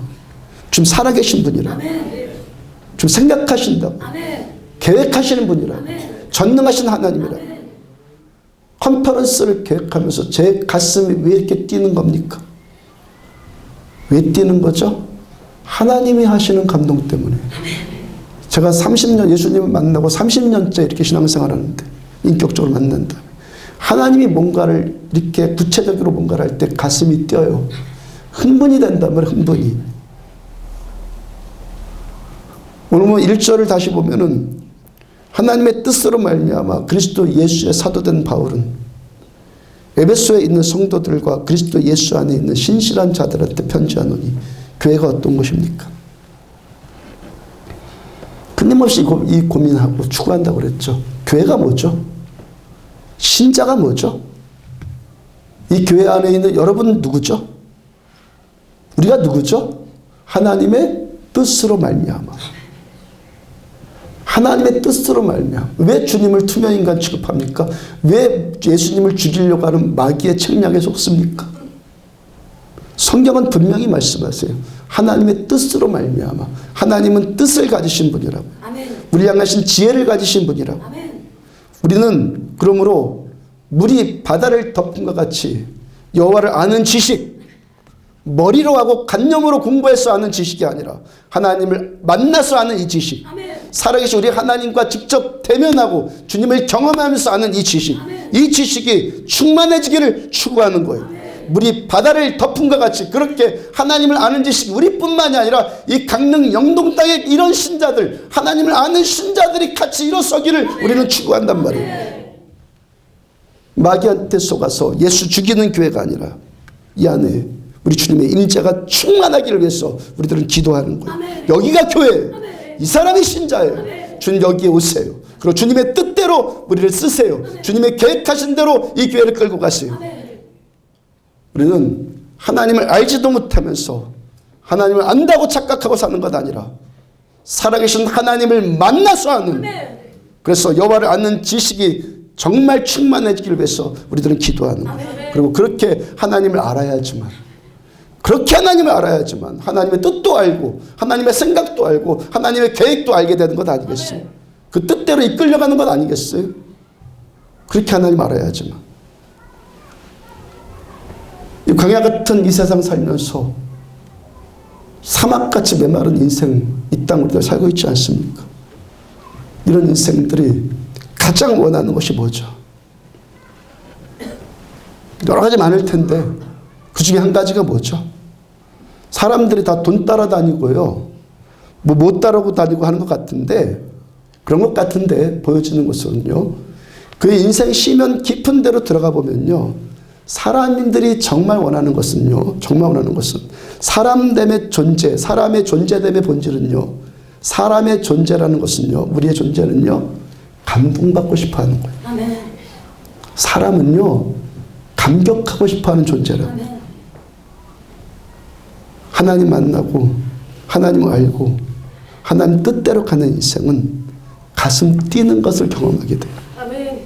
A: 지금 살아계신 분이라. 지금 생각하신다고. 계획하시는 분이라. 전능하신 하나님이라. 컨퍼런스를 계획하면서 제 가슴이 왜 이렇게 뛰는 겁니까? 왜 뛰는 거죠? 하나님이 하시는 감동 때문에. 제가 30년 예수님을 만나고 30년째 이렇게 신앙생활 하는데 인격적으로 만난다. 하나님이 뭔가를 이렇게 구체적으로 뭔가를 할 때 가슴이 뛰어요. 흥분이 된다면 흥분이. 오늘 1절을 다시 보면은 하나님의 뜻으로 말미암아 그리스도 예수의 사도된 바울은 에베소에 있는 성도들과 그리스도 예수 안에 있는 신실한 자들한테 편지하노니 교회가 어떤 곳입니까? 끊임없이 이 고민하고 추구한다고 그랬죠. 교회가 뭐죠? 신자가 뭐죠? 이 교회 안에 있는 여러분 누구죠? 우리가 누구죠? 하나님의 뜻으로 말미암아. 하나님의 뜻으로 말미암아. 왜 주님을 투명인간 취급합니까? 왜 예수님을 죽이려고 하는 마귀의 책략에 속습니까? 성경은 분명히 말씀하세요. 하나님의 뜻으로 말미암아. 하나님은 뜻을 가지신 분이라고. 우리 향하신 지혜를 가지신 분이라고. 우리는 그러므로 물이 바다를 덮음과 같이 여호와를 아는 지식, 머리로 하고 관념으로 공부해서 아는 지식이 아니라 하나님을 만나서 아는 이 지식, 살아계신 우리 하나님과 직접 대면하고 주님을 경험하면서 아는 이 지식, 이 지식이 충만해지기를 추구하는 거예요. 물이 바다를 덮은 것 같이 그렇게 하나님을 아는 지식이 우리뿐만이 아니라 이 강릉 영동 땅에 이런 신자들, 하나님을 아는 신자들이 같이 일어서기를 우리는 추구한단 말이에요. 마귀한테 속아서 예수 죽이는 교회가 아니라 이 안에 우리 주님의 임재가 충만하기를 위해서 우리들은 기도하는 거예요. 여기가 교회예요. 이 사람이 신자예요. 주님 여기에 오세요. 그리고 주님의 뜻대로 우리를 쓰세요. 주님의 계획하신 대로 이 교회를 끌고 가세요. 우리는 하나님을 알지도 못하면서 하나님을 안다고 착각하고 사는 것 아니라 살아계신 하나님을 만나서 아는, 그래서 여호와를 아는 지식이 정말 충만해지기를 위해서 우리들은 기도하는 거예요. 그리고 그렇게 하나님을 알아야지만, 그렇게 하나님을 알아야지만 하나님의 뜻도 알고 하나님의 생각도 알고 하나님의 계획도 알게 되는 것 아니겠어요? 그 뜻대로 이끌려가는 것 아니겠어요? 그렇게 하나님 알아야지만. 이 광야 같은 이 세상 살면서 사막같이 메마른 인생, 이 땅 우리가 살고 있지 않습니까? 이런 인생들이 가장 원하는 것이 뭐죠? 여러 가지 많을 텐데 그 중에 한 가지가 뭐죠? 사람들이 다 돈 따라다니고요, 뭐 못 따라고 다니고 하는 것 같은데, 그런 것 같은데 보여지는 것은요, 그 인생 시면 깊은 데로 들어가 보면요, 사람들이 정말 원하는 것은요, 정말 원하는 것은 사람됨의 존재, 사람의 존재됨의 본질은요, 사람의 존재라는 것은요, 우리의 존재는요, 감동받고 싶어 하는 거예요. 아멘. 사람은요, 감격하고 싶어 하는 존재라고. 하나님 만나고 하나님을 알고 하나님 뜻대로 가는 인생은 가슴 뛰는 것을 경험하게 돼요. 아멘.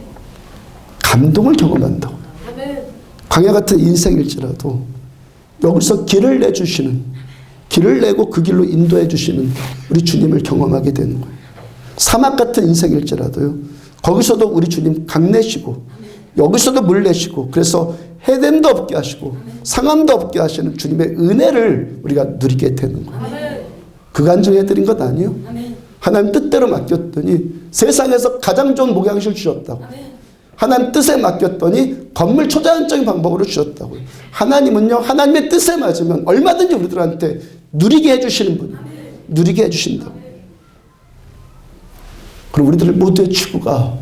A: 감동을 경험한다고. 아멘. 광야 같은 인생일지라도 여기서 길을 내주시는, 길을 내고 그 길로 인도해 주시는 우리 주님을 경험하게 되는 거예요. 사막 같은 인생일지라도요, 거기서도 우리 주님 강내시고 여기서도 물 내시고, 그래서 해됨도 없게 하시고 상함도 없게 하시는 주님의 은혜를 우리가 누리게 되는 거예요. 그간증해드린 것 아니에요? 하나님 뜻대로 맡겼더니 세상에서 가장 좋은 목양실 주셨다고. 하나님 뜻에 맡겼더니 건물 초자연적인 방법으로 주셨다고요. 하나님은요, 하나님의 뜻에 맞으면 얼마든지 우리들한테 누리게 해주시는 분이에요. 누리게 해주신다고. 그럼 우리들 모두의 추구가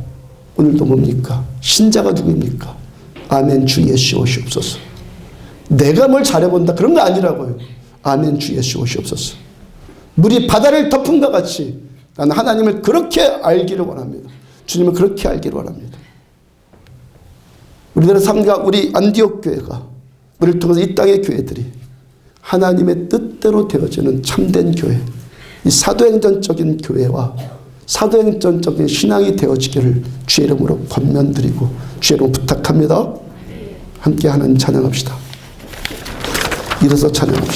A: 오늘도 뭡니까? 신자가 누구입니까? 아멘 주 예수 오시옵소서. 내가 뭘 잘해본다 그런 거 아니라고요. 아멘 주 예수 오시옵소서. 물이 바다를 덮은 것 같이 나는 하나님을 그렇게 알기를 원합니다. 주님을 그렇게 알기를 원합니다. 우리들의 삶과 우리 안디옥 교회가, 우리를 통해서 이 땅의 교회들이 하나님의 뜻대로 되어지는 참된 교회, 이 사도행전적인 교회와 사도행전적인 신앙이 되어지기를 주의 이름으로 권면드리고 주의 이름으로 부탁합니다. 함께하는 찬양합시다. 일어서 찬양합시다.